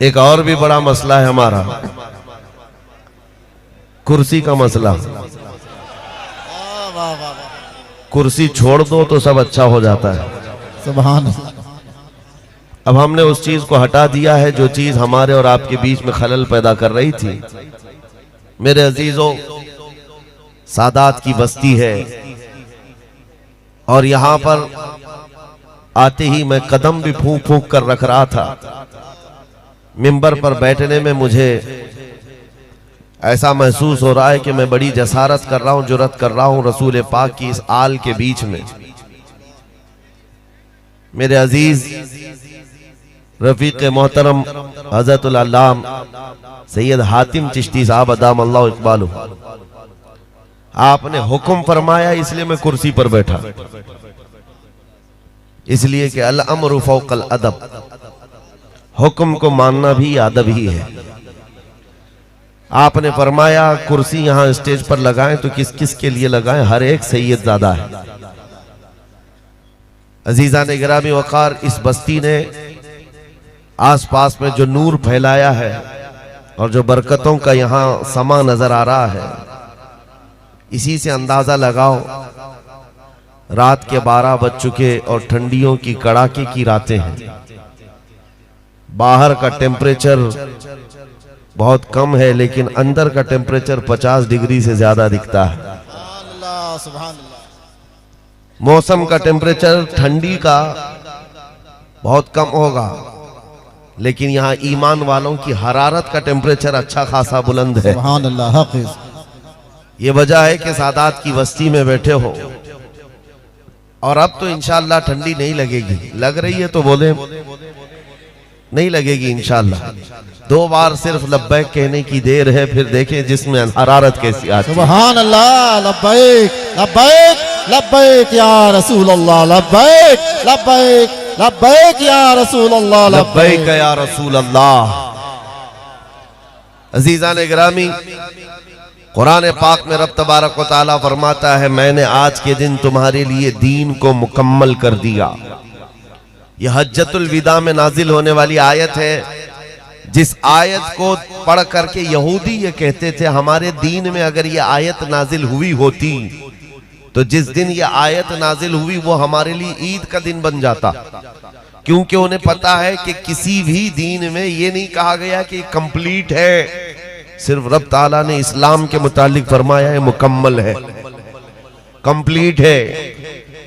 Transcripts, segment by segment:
एक और भी बड़ा मसला है हमारा, कुर्सी का मसला। कुर्सी छोड़ दो तो सब अच्छा हो जाता है। सुभान अल्लाह। अब हमने उस चीज को हटा दिया है जो चीज हमारे और आपके बीच में खलल पैदा कर रही थी। मेरे अजीजों, सादात की बस्ती है और यहां पर आते ही मैं कदम भी फूंक फूंक कर रख रहा था। मिंबर पर बैठने में मुझे ऐसा महसूस हो रहा है कि मैं बड़ी जसारत कर रहा हूं, जुर्रत कर रहा हूं रसूल पाक की इस आल के बीच में। मेरे अजीज रफीक मोहतरम हजरतुल अल्लाम सैयद हातिम चिश्ती साहब अदाम अल्लाह इकबाल, आपने हुक्म फरमाया इसलिए मैं कुर्सी पर बैठा, इसलिए कि अल अम्रु फौकल अदब, हुक्म को मानना भी अदब ही है। आपने फरमाया कुर्सी यहां स्टेज पर लगाएं तो किस किस के लिए लगाएं, हर एक सैयद ज़ादा है। अजीजा ने गिरामी वकार, इस बस्ती ने आसपास में जो नूर फैलाया है और जो बरकतों का यहां समा नजर आ रहा है, इसी से अंदाजा लगाओ रात के 12 बज चुके और ठंडियों की कड़ाके की रातें हैं। बाहर का टेम्परेचर बहुत कम है लेकिन अंदर का टेम्परेचर 50 डिग्री से ज्यादा दिखता है। मौसम का टेम्परेचर ठंडी का बहुत कम होगा लेकिन यहाँ ईमान वालों की हरारत का टेम्परेचर अच्छा खासा बुलंद है। सुभान अल्लाह। हाफिज। ये वजह है कि सादात की बस्ती में बैठे हो और अब तो इंशाअल्लाह ठंडी नहीं लगेगी। लग रही है तो बोले, नहीं लगेगी इंशाअल्लाह। 2 बार सिर्फ लब्बैक कहने की देर है, फिर देखें जिसमें हरारत कैसी आती है। सुभान अल्लाह। लब्बैक लब्बैक लब्बैक या रसूल अल्लाह, लब्बैक लब्बैक लब्बैक या रसूल अल्लाह, लब्बैक या रसूल अल्लाह। अजीजा ने गिरामी, कुरान पाक में रब तबारक व तआला फरमाता है, मैंने आज के दिन तुम्हारे लिए दीन को मुकम्मल कर दिया। यह हज्जतुल विदा में नाजिल होने वाली आयत है, जिस आयत को पढ़ करके यहूदी ये कहते थे हमारे दीन में अगर ये आयत नाजिल हुई होती तो जिस दिन ये आयत नाजिल हुई वो हमारे लिए ईद का दिन बन जाता, क्योंकि उन्हें पता है कि किसी भी दीन में ये नहीं कहा गया कि कंप्लीट है, सिर्फ रब ताला ने इस्लाम के मुतालिक फरमाया है मुकम्मल है, कंप्लीट है।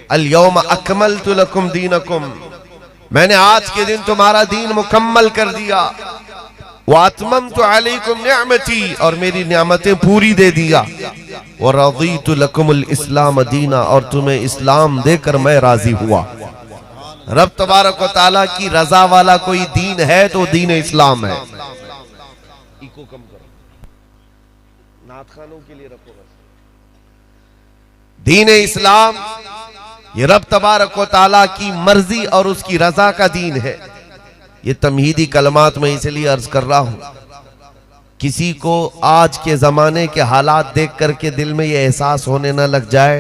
अल यौम अकमलतु लकुम दीनकुम, मैंने आज के दिन तुम्हारा दीन मुकम्मल कर दिया। वातममतु अलैकुम निअमती, और मेरी नियामतें पूरी दे दिया। व रज़ीतु लकुमुल इस्लाम दीना, और तुम्हें इस्लाम देकर मैं राजी हुआ। रब तबारक व तआला की रजा वाला कोई दीन है तो दीन इस्लाम है। इको कम करो, नात खानों के लिए रखो बस। दीन इस्लाम ये रब तबारक व तआला की मर्जी और उसकी रजा का दीन है। ये तमहीदी कलमात में इसलिए अर्ज कर रहा हूं, किसी को आज के जमाने के हालात देख करके दिल में ये एहसास होने ना लग जाए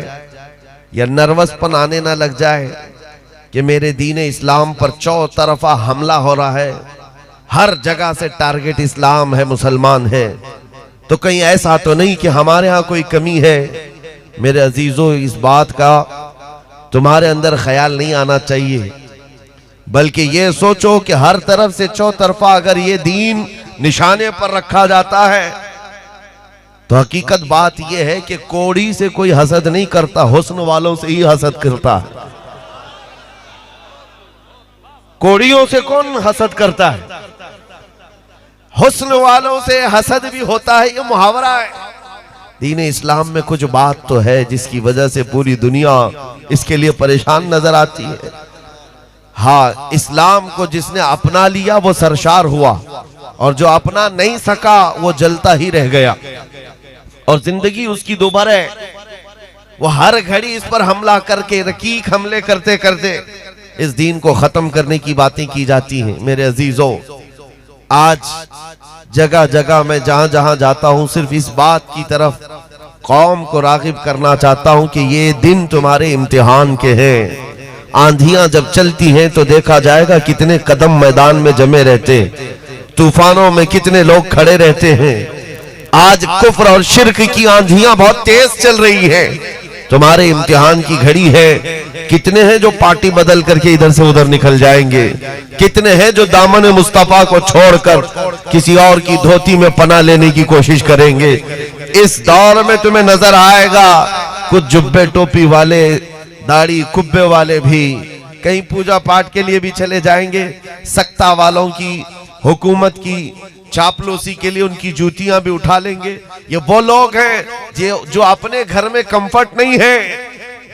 या नर्वसपन आने ना लग जाए कि मेरे दीन इस्लाम पर चौतरफा हमला हो रहा है, हर जगह से टारगेट इस्लाम है, मुसलमान है, तो कहीं ऐसा तो नहीं कि हमारे यहाँ कोई कमी है। मेरे अजीजों, इस बात का तुम्हारे अंदर ख्याल नहीं आना चाहिए, बल्कि ये सोचो कि हर तरफ से चौतरफा अगर ये दीन निशाने पर रखा जाता है तो हकीकत बात यह है कि कोड़ी से कोई हसद नहीं करता, हुस्न वालों से ही हसद करता है। कोड़ियों से कौन हसद करता है? हुस्न वालों से हसद भी होता है, ये मुहावरा है। दीन इस्लाम में कुछ बात तो है जिसकी वजह से पूरी दुनिया इसके लिए परेशान नजर आती है। हाँ, इस्लाम को जिसने अपना लिया वो सरशार हुआ और जो अपना नहीं सका वो जलता ही रह गया, और जिंदगी उसकी दोबारा है। वो हर घड़ी इस पर हमला करके, रकीक हमले करते करते इस दीन को खत्म करने की बातें की जाती हैं। मेरे अजीजों, आज जगह जगह मैं जहां जहां जाता हूं सिर्फ इस बात की तरफ कौम को रागिब करना चाहता हूं कि ये दिन तुम्हारे इम्तिहान के हैं। आंधियां जब चलती हैं तो देखा जाएगा कितने कदम मैदान में जमे रहते, तूफानों में कितने लोग खड़े रहते हैं। आज कुफ्र और शिर्क की आंधियां बहुत तेज चल रही है। तुम्हारे इम्तिहान की घड़ी है। कितने हैं जो पार्टी बदल करके इधर से उधर निकल जाएंगे, कितने हैं जो दामन मुस्तफा को छोड़कर किसी और की धोती में पनाह लेने की कोशिश करेंगे। इस दौर में तुम्हें नजर आएगा कुछ जुब्बे टोपी वाले, दाढ़ी कुब्बे वाले भी कहीं पूजा पाठ के लिए भी चले जाएंगे। सत्ता वालों की, हुकूमत की चापलूसी के लिए उनकी जूतियां भी उठा लेंगे। ये वो लोग हैं जो अपने घर में कंफर्ट नहीं है,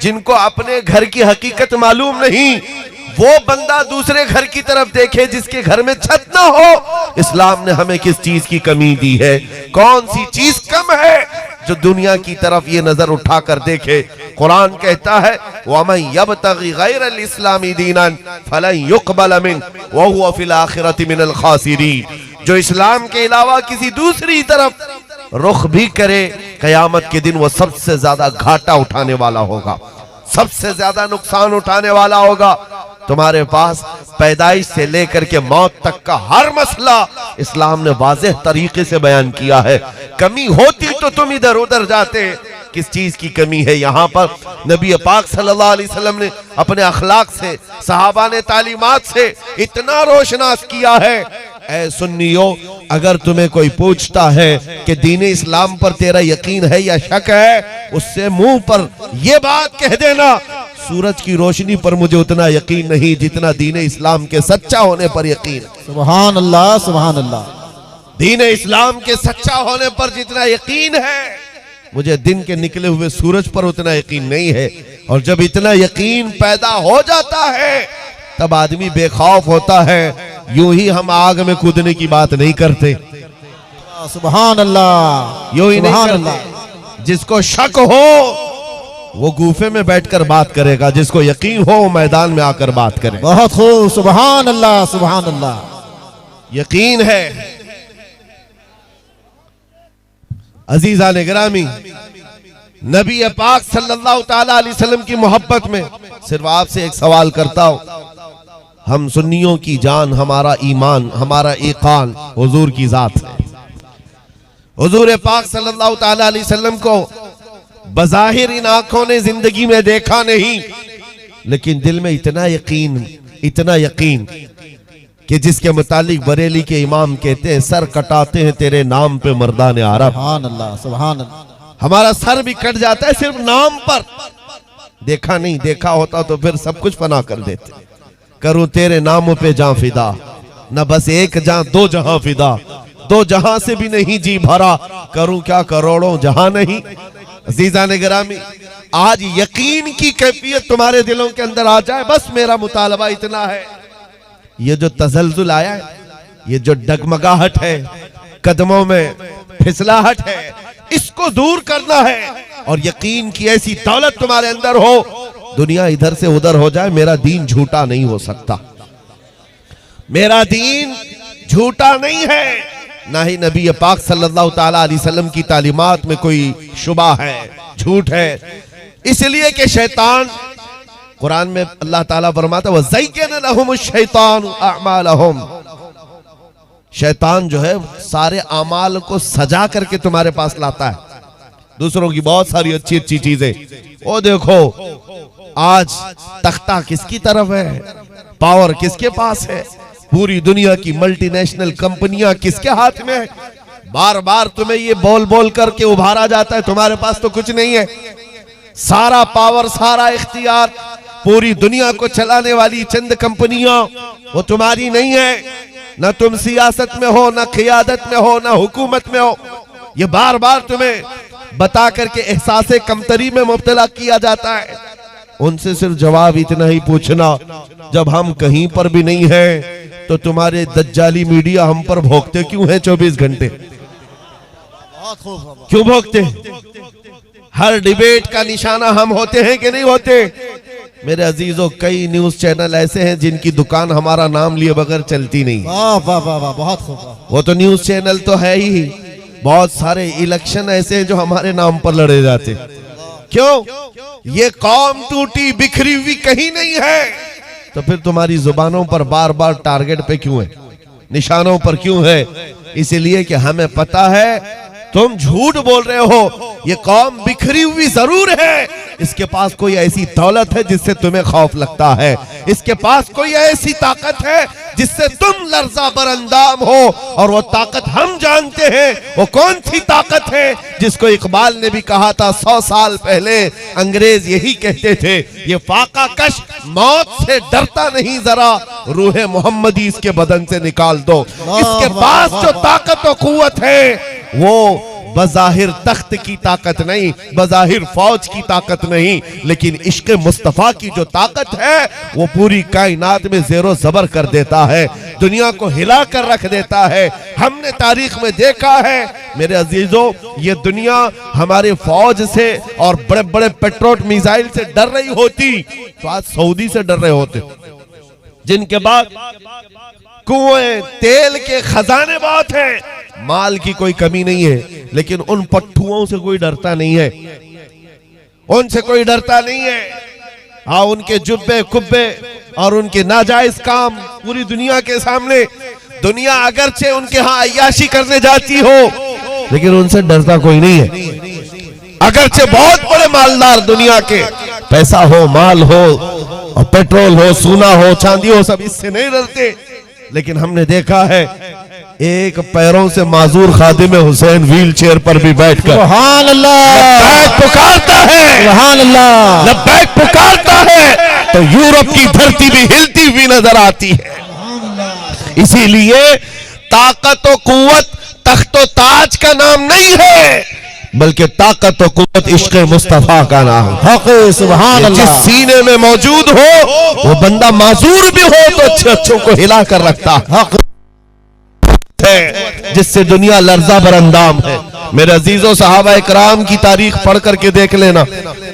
जिनको अपने घर की हकीकत मालूम नहीं। वो बंदा दूसरे घर की तरफ देखे जिसके घर में छत ना हो। इस्लाम ने हमें किस चीज की कमी दी है? कौन सी चीज कम है जो दुनिया की तरफ ये नजर उठाकर देखे? कुरान कहता है वमन यब्तगी गैरल इस्लामी दीनन फलन युक़बल मिन्हु व हुवा फिल आखिरति मिनल खासिरीन। जो इस्लाम के अलावा किसी दूसरी तरफ रुख भी करे, कयामत के दिन वो सबसे ज्यादा घाटा उठाने वाला होगा, सबसे ज्यादा नुकसान उठाने वाला होगा। तुम्हारे पास पैदाइश से लेकर के मौत तक का हर मसला इस्लाम ने वाज़ेह तरीके से बयान किया है। कमी होती तो तुम इधर उधर जाते। किस चीज की कमी है? यहाँ पर नबी पाक सल्लल्लाहु अलैहि वसल्लम ने अपने अखलाक से, सहाबा ने तालीमात से इतना रोशनास किया है। ऐ सुन्नियों, अगर तुम्हें कोई पूछता है कि दीन इस्लाम पर तेरा यकीन है या शक है, उससे मुंह पर यह बात कह देना सूरज की रोशनी पर मुझे उतना यकीन नहीं जितना दीन इस्लाम के सच्चा होने पर यकीन है। सुभान अल्लाह, सुभान अल्लाह। दीन इस्लाम के सच्चा होने पर जितना यकीन है, मुझे दिन के निकले हुए सूरज पर उतना यकीन नहीं है। और जब इतना यकीन पैदा हो जाता है तब आदमी बेखौफ होता है। यूं ही हम आग में कूदने की बात नहीं करते, सुभान अल्लाह, यूं ही नहीं सुभान करते। अल्लाह। जिसको शक हो वो गूफे में बैठकर बात करेगा, जिसको यकीन हो वो मैदान में आकर बात करे। बहुत खूब, सुभान अल्लाह, सुभान अल्लाह। यकीन है। अजीज़ान गिरामी, नबी पाक सल्लल्लाहु ताला अलैहि वसल्लम की मोहब्बत में सिर्फ आपसे एक सवाल करता हूं। हम सुन्नियों की जान, हमारा ईमान, हमारा ईकान हुजूर की जात है। हुजूर पाक सल्लल्लाहु ताला अलैहि वसल्लम को बज़ाहिर इन आंखों ने जिंदगी में देखा नहीं, लेकिन दिल में इतना यकीन कि जिसके मुतालिक बरेली के इमाम कहते हैं सर कटाते हैं तेरे नाम पे मर्दाने अरब। सुभान अल्लाह, सुभान अल्लाह। हमारा सर भी कट जाता है सिर्फ नाम पर। देखा नहीं, देखा होता तो फिर सब कुछ फना कर देते। करूं तेरे नामों पे जां फिदा, न बस एक जां दो जहां फिदा, दो जहां से भी नहीं जी भरा, करूं क्या करोड़ों जहां नहीं। अज़ीज़ान गिरामी, आज यकीन की कैफियत तुम्हारे दिलों के अंदर आ जाए, बस मेरा मुतालबा इतना है। ये जो तसलजुल आया है, ये जो डगमगाहट है, कदमों में फिसलाहट है, इसको दूर करना है। और यकीन की ऐसी दौलत तुम्हारे अंदर हो, दुनिया इधर से उधर हो जाए, मेरा दीन झूठा नहीं हो सकता। मेरा दीन झूठा नहीं है, ना ही नबी पाक सल्लल्लाहु ताला अलैहि वसल्लम की तालीमात में कोई शुबा है, झूठ है। इसलिए कि शैतान, कुरान में अल्लाह ताला फरमाता है वज़य्यन लहुमुश शैतानु अअमालहुम। शैतान जो है सारे अमाल को सजा करके तुम्हारे पास लाता है, दूसरों की बहुत सारी अच्छी अच्छी चीजें। वो देखो आज तख्ता किसकी तरफ है, पावर किसके पास है, पूरी दुनिया की मल्टीनेशनल कंपनियां किसके हाथ में है। बार बार तुम्हें ये बोल बोल करके उभारा जाता है तुम्हारे पास तो कुछ नहीं है। सारा पावर, सारा इख्तियार, पूरी दुनिया को चलाने वाली चंद कंपनियां, वो तुम्हारी नहीं है। न तुम सियासत में हो, न क़ियादत में हो, न हुकूमत में हो। ये बार बार तुम्हें बता करके एहसास कमतरी में मुब्तला किया जाता है। उनसे सिर्फ जवाब इतना ही पूछना, जब हम कहीं पर भी नहीं हैं तो तुम्हारे दज्जाली मीडिया हम पर भोंकते क्यों है 24 घंटे? क्यों भोंकते? हर डिबेट का निशाना हम होते हैं कि नहीं होते? मेरे अजीजों, कई न्यूज चैनल ऐसे हैं जिनकी दुकान हमारा नाम लिए बगैर चलती नहीं। वाह वाह वाह वाह, बहुत खूब। वो तो न्यूज चैनल तो है ही। बहुत सारे इलेक्शन ऐसे हैं जो हमारे नाम पर लड़े जाते। क्यों? ये कौम टूटी बिखरी हुई कहीं नहीं है, तो फिर तुम्हारी जुबानों पर बार बार टारगेट पे क्यों है? निशानों पर क्यों है? इसलिए कि हमें पता है तुम झूठ बोल रहे हो। ये कौम बिखरी हुई जरूर है, इसके पास कोई ऐसी दौलत है जिससे तुम्हें खौफ लगता है, इसके पास कोई ऐसी ताकत है जिससे तुम लर्जा बरअंदाम हो, और वो ताकत हम जानते हैं। वो कौन सी ताकत है जिसको इकबाल ने भी कहा था 100 साल पहले, अंग्रेज यही कहते थे, ये फाका कश मौत से डरता नहीं, जरा रूहे मोहम्मदी इसके बदन से निकाल दो। इसके पास जो ताकत और कुव्वत है वो बज़ाहिर तख्त की ताकत नहीं, बज़ाहिर फौज की ताकत नहीं, लेकिन इश्क़ मुस्तफ़ा की जो ताकत है वो पूरी कायनात में ज़ेरो ज़बर कर देता है, दुनिया को हिला कर रख देता है। हमने तारीख में देखा है मेरे अजीजों, ये दुनिया हमारे फौज से और बड़े बड़े पेट्रोल मिसाइल से डर रही होती तो आज सऊदी से डर रहे होते, जिनके बाद कुएं तेल के खजाने बहुत हैं, माल की कोई कमी नहीं है, लेकिन उन पट्टुओं से कोई डरता नहीं है, उनसे कोई डरता नहीं है। हाँ, उनके जुब्बे कुब्बे और उनके नाजायज काम पूरी दुनिया के सामने, दुनिया अगरचे उनके यहाँ अय्याशी करने जाती हो, लेकिन उनसे डरता कोई नहीं है। अगरचे बहुत बड़े मालदार दुनिया के, पैसा हो, माल हो और पेट्रोल हो, सोना हो, चांदी हो, सब इससे नहीं डरते, लेकिन हमने देखा है एक पैरों से माजूर खादिम हुसैन व्हील चेयर पर भी बैठकर सुभान अल्लाह लब्बैक पुकारता है, सुभान अल्लाह लब्बैक पुकारता है तो यूरोप की धरती भी हिलती हुई नजर आती है। इसीलिए ताकत और कुव्वत तख्त और ताज का नाम नहीं है, बल्कि ताकत और कुव्वत इश्क़ मुस्तफ़ा का नाम है। हक़ सुभान अल्लाह। जिस सीने में मौजूद हो वो बंदा माजूर भी हो तो अच्छे अच्छों को हिला कर रखता है, जिससे दुनिया लर्जा बरअंदाम है। मेरे अजीजों, सहाबा इकराम की तारीख पढ़ करके देख लेना,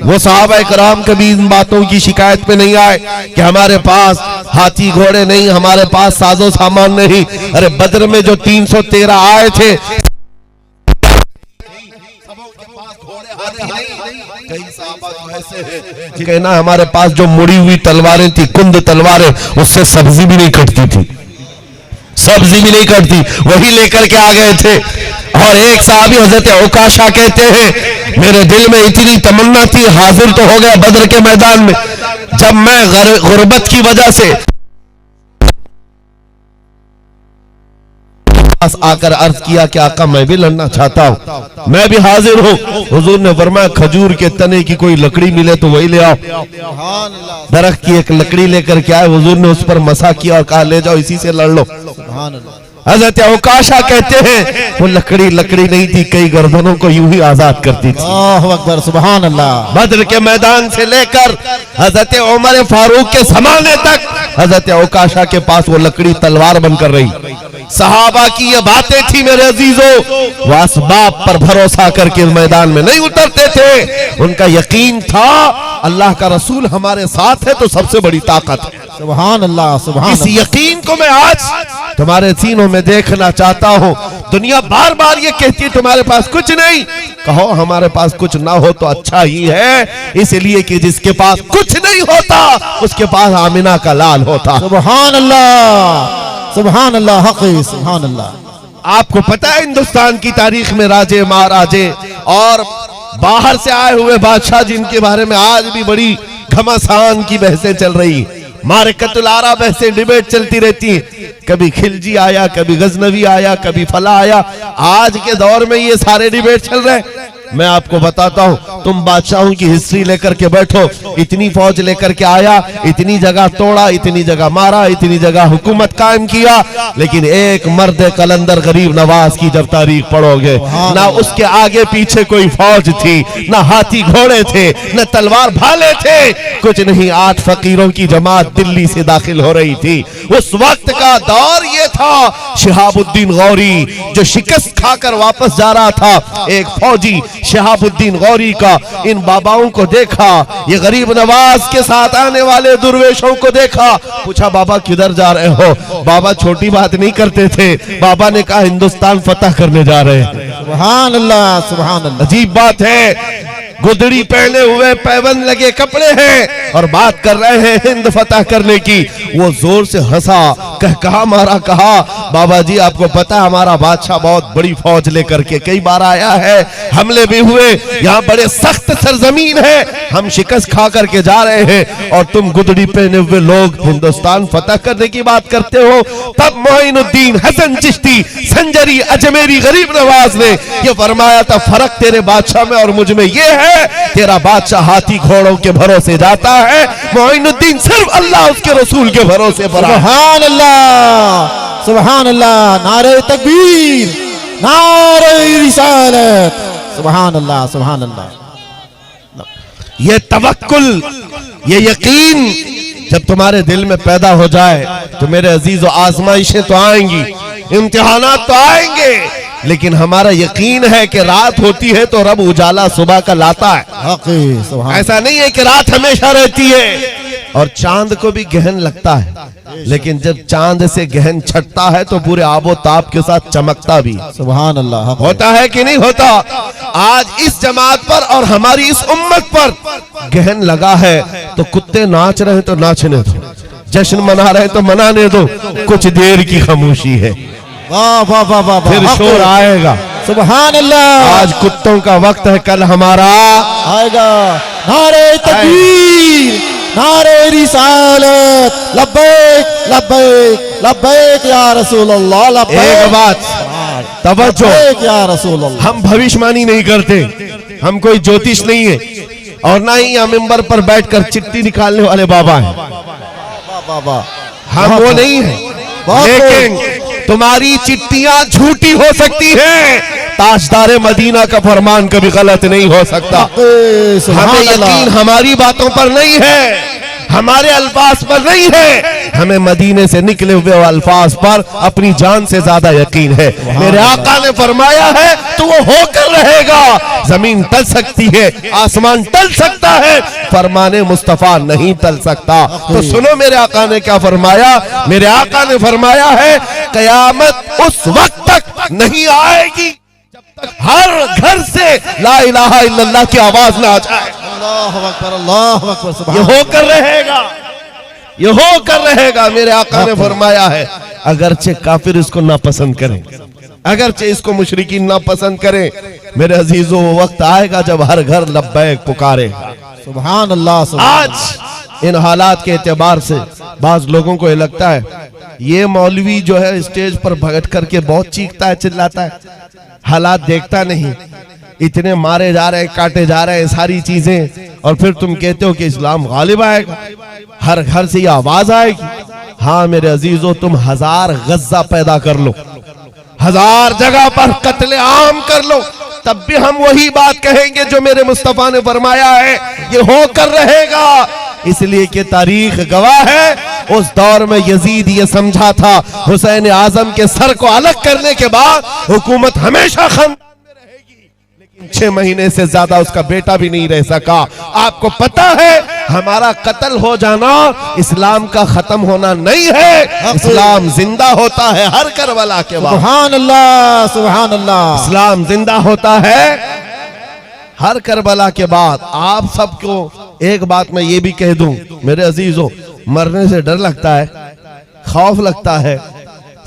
वो सहाबा इकराम कभी इन बातों की शिकायत पे नहीं आए कि हमारे पास हाथी घोड़े नहीं, हमारे पास साजो सामान नहीं। अरे बद्र में जो 313 आए थे, कहना हमारे पास जो मुड़ी हुई तलवारें थी, कुंद तलवारें, उससे सब्जी भी नहीं कटती थी, सब्जी भी नहीं कटती, वही लेकर के आ गए थे। और एक साहबी हजरत उकाशा कहते हैं, मेरे दिल में इतनी तमन्ना थी, हाजिर तो हो गया बद्र के मैदान में, जब मैं गुर्बत की वजह से आकर अर्ज किया कि आका मैं भी लड़ना चाहता हूँ, मैं भी हाजिर हूँ। हुजूर ने फरमाया खजूर के तने की कोई लकड़ी मिले तो वही ले आओ। दरख्त की एक लकड़ी लेकर के आए, हुजूर ने उस पर मसा किया और कहा ले जाओ, इसी से लड़ लो। हजरत उकाशा कहते हैं वो लकड़ी नहीं थी, कई गर्दनों को यूं ही आजाद करती थी। अल्लाहु अकबर, सुभान अल्लाह। बद्र के मैदान से लेकर हजरत उमर फारूक के जमाने तक हजरत उकाशा के पास वो लकड़ी तलवार बनकर रही। सहाबा की ये बातें थी मेरे अजीजों, वो असबाब पर भरोसा करके मैदान में नहीं उतरते थे, उनका यकीन था अल्लाह का रसूल हमारे साथ है तो सबसे बड़ी ताकत है। सुभान अल्लाह, सुभान। इस यकीन को मैं आज तुम्हारे सीनों में देखना चाहता हूँ। दुनिया बार बार ये कहती है तुम्हारे पास कुछ नहीं, कहो हमारे पास कुछ ना हो तो अच्छा ही है, इसलिए कि जिसके पास कुछ नहीं होता उसके पास आमिना का लाल होता। सुभान अल्लाह, सुभान अल्लाह, हक़ी सुभान अल्लाह। आपको पता है हिंदुस्तान की तारीख में राजे महाराजे और बाहर से आए हुए बादशाह जिनके बारे में आज भी बड़ी घमासान की बहसें चल रही, मारकतुल आरा बहसें, डिबेट चलती रहती है, कभी खिलजी आया, कभी गजनवी आया, कभी फला आया, आज के दौर में ये सारे डिबेट चल रहे हैं। मैं आपको बताता हूं, तुम बादशाहों की हिस्ट्री लेकर के बैठो, इतनी फौज लेकर के आया, इतनी जगह तोड़ा, इतनी जगह मारा, इतनी जगह हुकूमत कायम किया, लेकिन एक मर्द कलंदर गरीब नवाज की जब तारीख पढ़ोगे, ना उसके आगे पीछे कोई फौज थी, ना हाथी घोड़े थे, ना तलवार भाले थे, कुछ नहीं। 8 फकीरों की जमात दिल्ली से दाखिल हो रही थी। उस वक्त का दौर ये था, शिहाबुद्दीन गौरी जो शिकस्त खाकर वापस जा रहा था, एक फौजी शिहाबुद्दीन गौरी का इन बाबाओं को देखा, ये गरीब नवाज के साथ आने वाले दुर्वेशों को देखा, पूछा बाबा किधर जा रहे हो? बाबा छोटी बात नहीं करते थे, बाबा ने कहा हिंदुस्तान फतह करने जा रहे हैं। सुभान अल्लाह, सुभान अल्लाह। अजीब बात है, गुदड़ी पहने हुए पैबंद लगे कपड़े हैं, और बात कर रहे हैं हिंद फतह करने की। वो जोर से हंसा, कहा मारा, कहा बाबा जी आपको पता है हमारा बादशाह बहुत बड़ी फौज लेकर के कई बार आया है, हमले भी हुए, यहाँ बड़े सख्त सरजमीन है, हम शिकस्त खा करके जा रहे हैं और तुम गुदड़ी पहने हुए लोग हिंदुस्तान फतह करने की बात करते हो। तब मोइनुद्दीन हसन चिश्ती संजरी अजमेरी गरीब नवाज ने ये फरमाया था, फर्क तेरे बादशाह में और मुझ में ये है, तेरा बादशाह हाथी घोड़ों के भरोसे जाता है, मोइनुद्दीन सिर्फ अल्लाह उसके रसूल के भरोसे पर। सुभान अल्लाह, सुभान अल्लाह, नारे तकबीर, नारे रिसालत, सुभान अल्लाह, सुभान अल्लाह। ये तवक्कुल, ये यकीन जब तुम्हारे दिल में पैदा हो जाए तो मेरे अजीजों आजमाइशें तो आएंगी, इम्तिहानात तो आएंगे, लेकिन हमारा यकीन है कि रात होती है तो रब उजाला सुबह का लाता है। ऐसा नहीं है कि रात हमेशा रहती है। और चांद को भी गहन लगता है, लेकिन जब चांद से गहन छटता है तो पूरे आबो ताप के साथ चमकता भी। सुभान अल्लाह। होता है कि नहीं होता? आज इस जमात पर और हमारी इस उम्मत पर गहन लगा है तो कुत्ते नाच रहे तो नाचने दो, जश्न मना रहे तो मनाने दो, कुछ देर की खामोशी है, वाह वाह वाह वाह, फिर शोर आएगा। सुभान अल्लाह। आज कुत्तों का वक्त है, कल हमारा आएगा। नारे तकबीर, नारे रिसालत, लब्बैक लब्बैक लब्बैक या रसूल अल्लाह, लब्बैक। एक बात तवज्जो, लब्बैक या रसूल अल्लाह। हम भविष्यवाणी नहीं करते, हम कोई ज्योतिष नहीं है और ना ही हम मिंबर पर बैठकर चिट्ठी निकालने वाले बाबा हैं, वाह वाह, हम वो नहीं है। लेकिन तुम्हारी चिट्ठियां झूठी हो सकती हैं, ताजदारे मदीना का फरमान कभी गलत नहीं हो सकता। हमें यकीन हमारी बातों पर नहीं है, हमारे अल्फाज पर नहीं है, हमें मदीने से निकले हुए अल्फाज पर अपनी जान से ज्यादा यकीन है। मेरे आका ने फरमाया है तो वो होकर रहेगा। जमीन टल सकती है, आसमान टल सकता है, फरमाने मुस्तफा नहीं टल सकता। तो सुनो मेरे आका ने क्या फरमाया। मेरे आका ने फरमाया है कयामत उस वक्त तक नहीं आएगी जब तक हर घर से ला इलाहा इल्लल्लाह की आवाज ना आ जाए। अल्लाहु अकबर, अल्लाहु अकबर, ये सुभान होकर रहेगा, ये होकर रहेगा। मेरे आका ने फरमाया है अगरचे काफिर इसको ना पसंद करें, अगरचे इसको मुशरिकीन ना पसंद करें, मेरे अजीजों वो वक्त आएगा जब हर घर लब्बैक पुकारेगा। सुभान अल्लाह, सुभान आज इन हालात के एतबार से बाज लोगों को ये लगता है ये मौलवी जो है स्टेज पर भगट करके बहुत चीखता है, चिल्लाता है, हालात देखता नहीं, इतने मारे जा रहे हैं, काटे जा रहे हैं, सारी चीजें, और फिर तुम कहते हो कि इस्लाम गालिब आएगा, हर घर से ये आवाज आएगी। हाँ मेरे अजीजों, तुम 1000 गज्जा पैदा कर लो, 1000 जगह पर कत्ले आम कर लो, तब भी हम वही बात कहेंगे जो मेरे मुस्तफा ने फरमाया है, ये होकर रहेगा। इसलिए कि तारीख गवाह है, उस दौर में यजीद ये समझा था हुसैन आजम के सर को अलग करने के बाद हुकूमत हमेशा खानदान में रहेगी, लेकिन 6 महीने से ज्यादा उसका बेटा भी नहीं रह सका। आपको पता है हमारा कत्ल हो जाना इस्लाम का खत्म होना नहीं है, इस्लाम जिंदा होता है हर करबला के बाद। सुभान अल्लाह, सुभान अल्लाह। इस्लाम जिंदा होता है हर करबला के बाद। आप सबको एक बात मैं ये भी कह दूं मेरे अजीजों, मरने से डर लगता है, खौफ लगता है।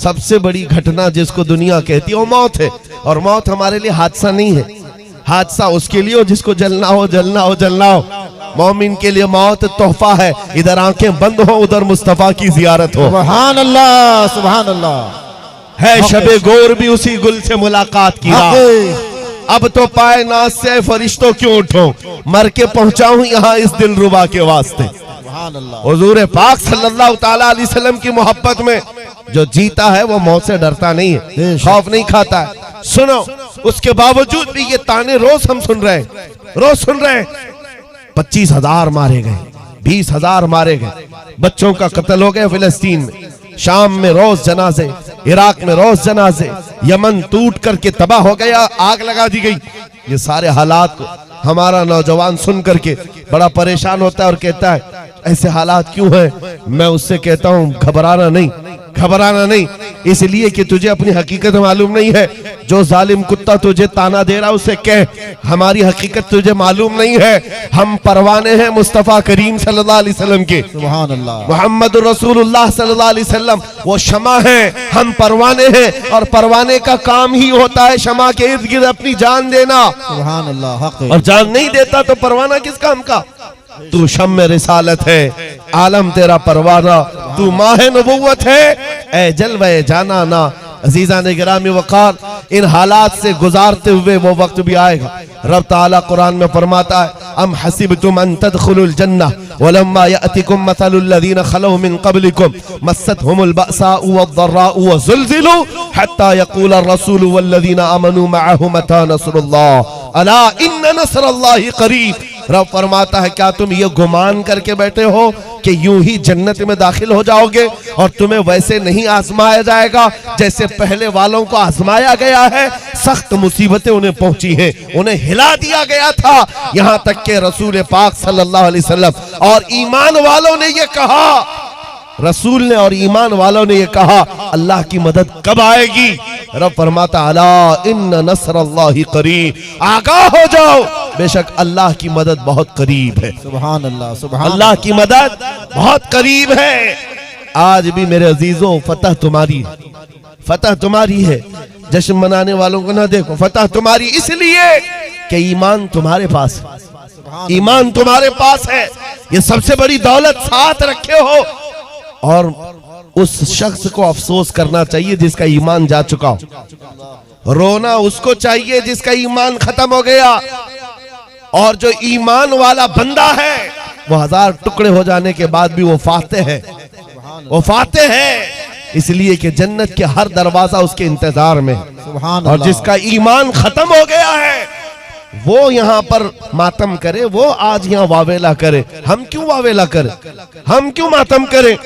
सबसे बड़ी घटना जिसको दुनिया कहती है वो मौत है, और मौत हमारे लिए हादसा नहीं है। हादसा उसके लिए हो जिसको जलना हो, जलना हो, जलना हो। मोमिन के लिए मौत तोहफा है, इधर आंखें बंद हो उधर मुस्तफा की जियारत हो। सुभान अल्लाह, सुभान अल्लाह। है शबे गोर भी उसी गुल से मुलाकात की रात। अब तो पाए नाज से फरिश्तों क्यों उठो, मर के पहुंचाऊं यहाँ इस दिलरुबा के वास्ते। सुभान अल्लाह। हुजूर पाक सल्लल्लाहु ताला अलैहि वसल्लम की मोहब्बत में जो जीता है वो मौत से डरता नहीं है, खौफ नहीं खाता है। सुनो, उसके बावजूद भी ये ताने रोज हम सुन रहे हैं, रोज सुन रहे हैं। 25,000 मारे गए, 20,000 मारे गए, बच्चों का कत्ल हो गया फिलिस्तीन में, शाम में रोज जनाजे, इराक में रोज जनाजे, यमन टूट करके तबाह हो गया, आग लगा दी गई। ये सारे हालात को हमारा नौजवान सुन करके बड़ा परेशान होता है और कहता है ऐसे हालात क्यों हैं। मैं उससे कहता हूं घबराना नहीं, घबराना नहीं, इसलिए कि तुझे अपनी हकीकत मालूम नहीं है। जो जालिम कुत्ता तुझे ताना दे रहा उसे कह हमारी हकीकत तुझे मालूम नहीं है, हम परवाने हैं मुस्तफ़ा करीम सल्लल्लाहु अलैहि वसल्लम के। सुभान अल्लाह। मोहम्मद रसूलुल्लाह सल्लल्लाहु अलैहि वसल्लम वो शमा है, हम परवाने हैं, और परवाने का काम ही होता है शमा के इर्द गिर्द अपनी जान देना। सुभान अल्लाह। हक है। और जान नहीं देता तो परवाना किस काम का? तू शम्मे रिसालत है, आलम तेरा परवाना, तू माहे नबुव्वत है, ए जलवे जाना ना। अजीजा ने गिरामी वकार, इन हालात से गुजारते हुए वो वक्त भी आएगा। रब ताला कुरान में फरमाता है, अम हसिबतुम अन तदखुलुल जन्नह वलम्मा यअतिकुम मसलुल लज़ीना खलौ मिन क़ब्लिकुम मस्सतहुमुल बअसाउ वद्दर्राउ वज़ुलज़िलू हत्ता यक़ूलर रसूलु वल्लज़ीना आमनू मअहु मता नस्रुल्लाह अला इन्न नस्रल्लाहि क़रीब। रब फरमाता है, क्या तुम ये गुमान करके बैठे हो कि यूं ही जन्नत में दाखिल हो जाओगे और तुम्हें वैसे नहीं आजमाया जाएगा जैसे पहले वालों को आजमाया गया है? सख्त मुसीबतें उन्हें पहुंची हैं, उन्हें हिला दिया गया था, यहां तक के रसूल पाक सल्लल्लाहु अलैहि वसल्लम और ईमान वालों ने ये कहा, रसूल ने और ईमान वालों ने ये कहा, अल्लाह की मदद कब आएगी? रब फरमाता, अला इन्न नस्रल्लाहि करीब, आगाह हो जाओ, बेशक अल्लाह की मदद बहुत करीब है। सुभान अल्लाह। सुभान अल्लाह की मदद बहुत करीब है। आज भी मेरे अजीजों फतह तुम्हारी है, फतह तुम्हारी है। जश्न मनाने वालों को ना देखो, फतह तुम्हारी इसलिए कि ईमान तुम्हारे पास है, ईमान तुम्हारे पास है। ये सबसे बड़ी दौलत साथ रखे हो, और उस शख्स को अफसोस करना चाहिए जिसका ईमान जा चुका हो। रोना उसको चाहिए जिसका ईमान खत्म हो गया, और जो ईमान वाला बंदा है वो 1000 टुकड़े हो जाने के बाद भी वो फाते है, वो फाते है, इसलिए कि जन्नत के हर दरवाजा उसके इंतजार में। सुभान और अल्लाह। जिसका ईमान खत्म हो गया है वो यहाँ पर मातम करे, वो आज यहाँ वावेला करे। हम क्यों वावेला करें, हम क्यों मातम करें?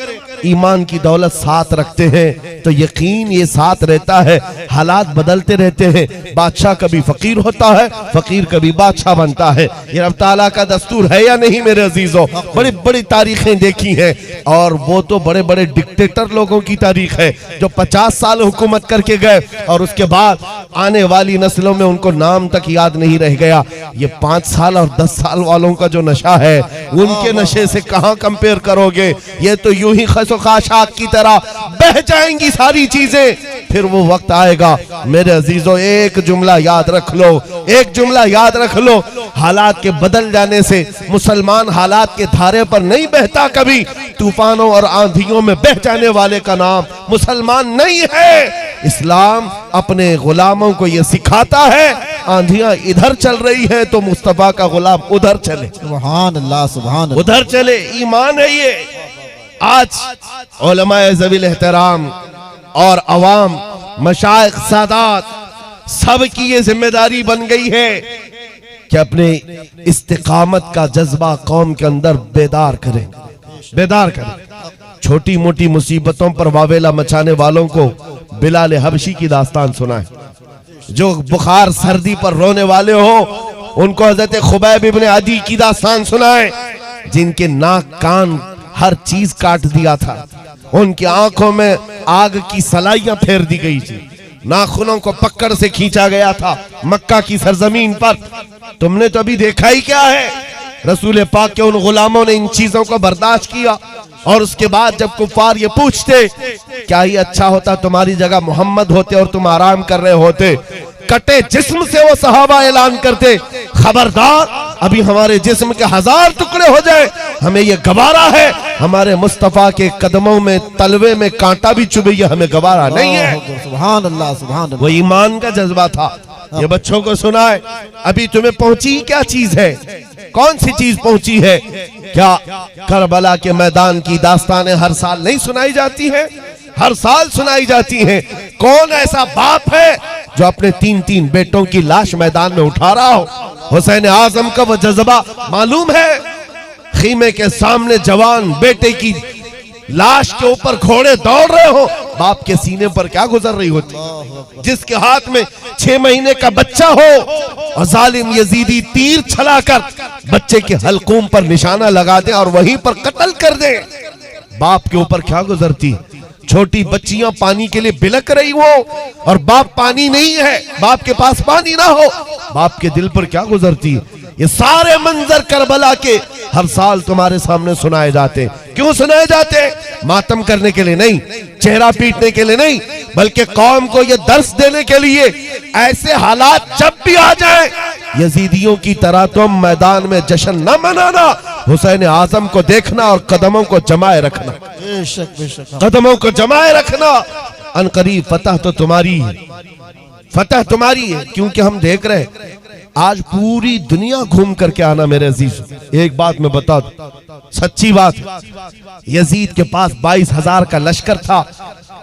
ईमान की दौलत साथ रखते हैं तो यकीन ये साथ रहता है। हालात बदलते रहते हैं, बादशाह कभी फकीर होता है, फकीर कभी बादशाह बनता है। ये रब ताला का दस्तूर है या नहीं मेरे अजीजों? बड़ी बड़ी तारीखें देखी हैं, और वो तो बड़े बड़े डिक्टेटर लोगों की तारीख है जो 50 साल हुकूमत करके गए और उसके बाद आने वाली नस्लों में उनको नाम तक याद नहीं रह गया। ये 5 साल और 10 साल वालों का जो नशा है उनके नशे से कहां कंपेयर करोगे? ये तो यूं ही खसोखाशाक की तरह बह जाएंगी सारी चीजें। फिर वो वक्त आएगा मेरे अजीजों, एक जुमला याद रख लो, एक जुमला याद रख लो, हालात के बदल जाने से मुसलमान हालात के धारे पर नहीं बहता कभी। तूफानों और आंधियों में बह जाने वाले का नाम मुसलमान नहीं है। इस्लाम अपने गुलामों को ये सिखाता है, आंधियां इधर चल रही है तो मुस्तफा का गुलाम उधर चले, सुभान अल्लाह। सुभान अल्लाह। उधर चले। ईमान है ये। आज उलमाए ज़वील एहतराम और अवाम, मशाइख, सादात, सब की ये जिम्मेदारी बन गई है कि अपने इस्तिकामत का जज्बा कौम के अंदर बेदार करें, बेदार करें। छोटी मोटी मुसीबतों पर वावेला मचाने वालों को बिलाल हबशी की दास्तान सुनाए, जो बुखार सर्दी पर रोने वाले हो उनको हजरत खुबैब इब्ने अदी की दास्तान सुनाए, जिनके नाक कान हर चीज काट दिया था, उनकी आंखों में आग की सलाइयां फेर दी गई थी, नाखूनों को पकड़ से खींचा गया था मक्का की सरजमीन पर। तुमने तो अभी देखा ही क्या है? रसूल पाक के उन गुलामों ने इन चीजों को बर्दाश्त किया, और उसके बाद जब कुफार ये पूछते क्या ही अच्छा होता तुम्हारी जगह मोहम्मद होते और तुम आराम कर रहे होते, कटे जिस्म से वो सहाबा ऐलान करते, खबरदार अभी हमारे जिस्म के 1000 टुकड़े हो जाए, हमें ये गवारा है, हमारे मुस्तफा के कदमों में तलवे में कांटा भी चुभे, ये हमें गवारा नहीं है। सुभान अल्लाह। सुभान अल्लाह। वो ईमान का जज्बा था। ये बच्चों को सुनाए, अभी तुम्हें पहुंची क्या चीज है? कौन सी चीज पहुंची है? क्या करबला के मैदान की दास्तानें हर साल नहीं सुनाई जाती हैं? हर साल सुनाई जाती हैं। कौन ऐसा बाप है जो अपने 3-3 बेटों की लाश मैदान में उठा रहा हो? हुसैन आजम का वो जज्बा मालूम है? खीमे के सामने जवान बेटे की लाश के ऊपर घोड़े दौड़ रहे हो, बाप के सीने पर क्या गुजर रही होती, जिसके हाथ में 6 महीने का बच्चा हो और जालिम यजीदी तीर चलाकर बच्चे के हलकूम पर निशाना लगा दे और वहीं पर कत्ल कर दे, बाप के ऊपर क्या गुजरती। छोटी बच्चियां पानी के लिए बिलक रही हो और बाप पानी नहीं है, बाप के पास पानी ना हो, बाप के दिल पर क्या गुजरती है। ये सारे मंजर करबला के हर साल तुम्हारे सामने सुनाए जाते। क्यों सुनाए जाते? मातम करने के लिए नहीं, चेहरा पीटने के लिए नहीं, बल्कि कौम को ये दर्स देने के लिए ऐसे हालात जब भी आ जाए, यजीदियों की तरह तुम मैदान में जश्न न मनाना, हुसैन आजम को देखना और कदमों को जमाए रखना, बेशक बेशक। कदमों को जमाए रखना। अनकरीब फतह तो तुम्हारी है, फतह तुम्हारी है। क्योंकि हम देख रहे हैं आज पूरी दुनिया घूम करके आना। मेरे अजीज, एक बात मैं बता दूं, सच्ची बात है, यजीद के पास 22,000 का लश्कर था।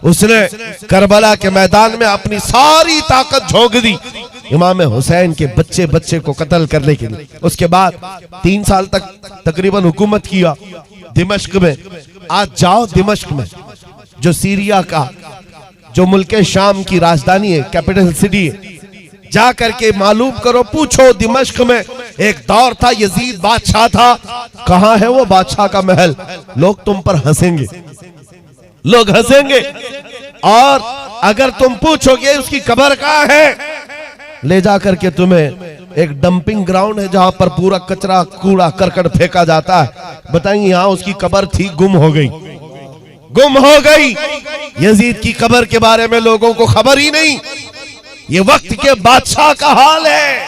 उसने करबला के मैदान में अपनी सारी ताकत झोंक दी इमाम हुसैन के बच्चे बच्चे को कत्ल करने के लिए। उसके बाद 3 साल तक तकरीबन हुकूमत किया दिमश्क में। आज जाओ दिमश्क में, जो सीरिया का, जो मुल्क शाम की राजधानी है, कैपिटल सिटी है, जा करके मालूम करो, पूछो। दिमश्क में एक दौर था, यजीद बादशाह था, कहां है वो बादशाह का महल? लोग तुम पर हंसेंगे, लोग हंसेंगे। और अगर तुम पूछोगे उसकी कब्र कहां है, ले जा करके तुम्हें एक डंपिंग ग्राउंड है जहां पर पूरा कचरा कूड़ा करकट फेंका जाता है, बताएंगे यहां उसकी कब्र थी, गुम हो गई, गुम हो गई। यजीद की कब्र के बारे में लोगों को खबर ही नहीं। ये वक्त के बादशाह का हाल है,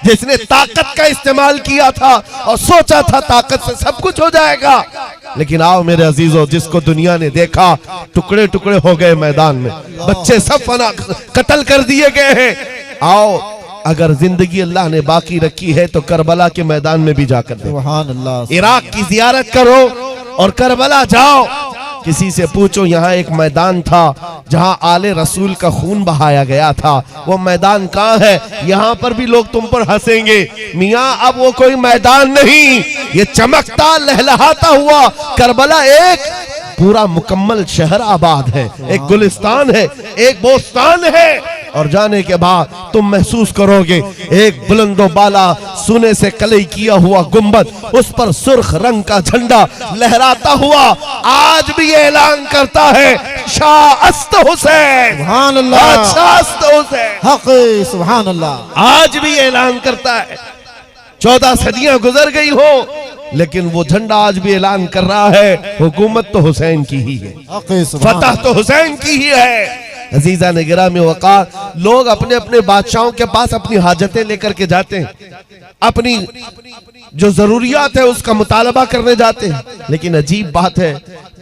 जिसने ताकत का इस्तेमाल किया था और सोचा था ताकत से सब कुछ हो जाएगा। लेकिन आओ मेरे अजीजों, जिसको दुनिया ने देखा टुकड़े टुकड़े हो गए मैदान में, बच्चे सब फना कत्ल कर दिए गए हैं। आओ, अगर जिंदगी अल्लाह ने बाकी रखी है तो करबला के मैदान में भी जाकर सुभान अल्लाह। इराक की जियारत करो और करबला जाओ। किसी से पूछो, यहाँ एक मैदान था जहाँ आले रसूल का खून बहाया गया था, वो मैदान कहाँ है? यहाँ पर भी लोग तुम पर हंसेंगे, मियाँ अब वो कोई मैदान नहीं, ये चमकता लहलहाता हुआ करबला एक पूरा मुकम्मल शहर आबाद है, एक गुलिस्तान है, एक बोस्तान है। और जाने के बाद तुम महसूस करोगे एक बुलंदो बाला सोने से कलई किया हुआ गुंबद, उस पर सुर्ख रंग का झंडा लहराता हुआ आज भी ऐलान करता है, शाह अस्त हुसैन, सुभान अल्लाह, शाह अस्त हुसैन, हक, सुभान अल्लाह। आज भी ऐलान करता है। 14 सदियां गुजर गई हो, लेकिन वो झंडा आज भी ऐलान कर रहा है, हुकूमत तो हुसैन की ही है, फतह तो हुसैन की ही है। अजीजा ने गिरामी वक़ार, लोग अपने अपने बादशाहों के पास अपनी हाजतें लेकर के जाते हैं, अपनी जो जरूरियात है उसका मुतालबा करने जाते हैं। लेकिन अजीब बात है,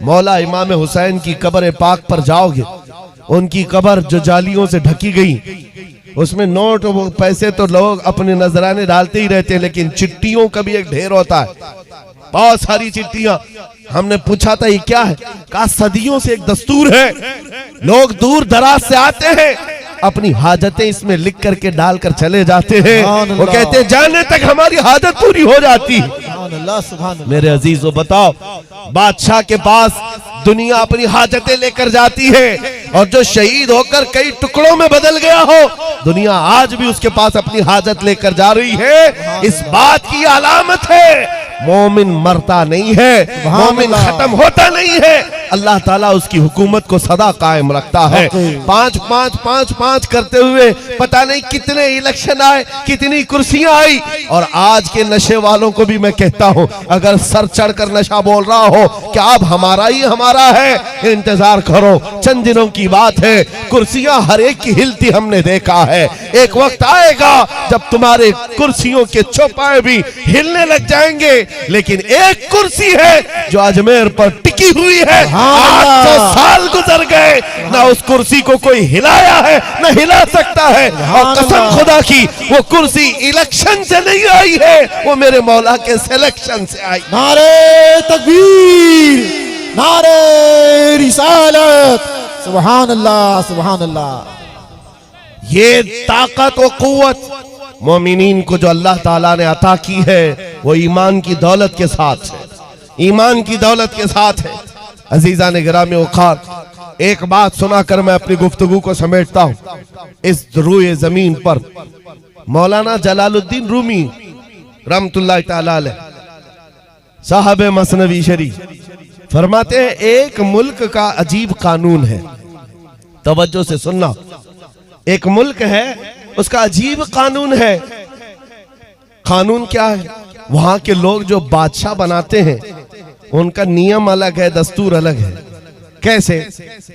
मौला इमाम हुसैन की कब्र पाक पर जाओगे, उनकी कब्र जो जालियों से ढकी गई, उसमें नोट वो पैसे तो लोग अपने नजराने डालते ही रहते हैं, लेकिन चिट्ठियों का भी एक ढेर होता है, बहुत सारी चिट्ठियां। हमने पूछा था ये क्या है, कहा सदियों से एक दस्तूर है, लोग दूर दराज से आते हैं, अपनी हाजतें इसमें लिख करके डालकर चले जाते हैं, वो कहते हैं जाने तक हमारी हाजत पूरी हो जाती है। मेरे अजीजों बताओ, बादशाह के पास दुनिया अपनी हाजतें लेकर जाती है, और जो शहीद होकर कई टुकड़ों में बदल गया हो, दुनिया आज भी उसके पास अपनी हाजत लेकर जा रही है। इस बात की अलामत है मोमिन मरता नहीं है, मोमिन खत्म होता नहीं है, अल्लाह ताला उसकी हुकूमत को सदा कायम रखता है। 5-5-5-5 करते हुए पता नहीं कितने इलेक्शन आए, कितनी कुर्सियां आई। और आज के नशे वालों को भी मैं कहता हूं, अगर सर चढ़कर नशा बोल रहा हो कि अब हमारा ही हमारा है, इंतजार करो, चंद दिनों की बात है, कुर्सियां हर एक की हिलती हमने देखा है। एक वक्त आएगा जब तुम्हारे कुर्सियों के चौपाए भी हिलने लग जाएंगे, लेकिन एक कुर्सी है जो अजमेर पर टिकी हुई है। 800 साल गुजर गए, ना उस कुर्सी को कोई हिलाया है, ना हिला सकता है। और कसम खुदा की, वो कुर्सी इलेक्शन से नहीं आई है, वो मेरे मौला के सिलेक्शन से आई। नारे तकबीर, नारे रिसालत, सुभान अल्लाह, सुभान अल्लाह। ये ताकत व कुव्वत मोमिनीन को जो अल्लाह ताला ने अता की है, वो ईमान की दौलत के साथ है, ईमान की दौलत के साथ है। अजीजा ने गिरामी वक़ार, एक बात सुनाकर मैं अपनी गुफ्तगू को समेटता हूँ। इस रूए जमीन पर मौलाना जलालुद्दीन रूमी रहमतुल्लाह तआला अलैह, साहब मसनवी शरीफ, फरमाते हैं एक मुल्क का अजीब कानून है, तवज्जो से सुनना। एक मुल्क है, उसका अजीब कानून है। कानून क्या है? वहां के लोग जो बादशाह बनाते हैं उनका नियम अलग है, दस्तूर अलग है। कैसे?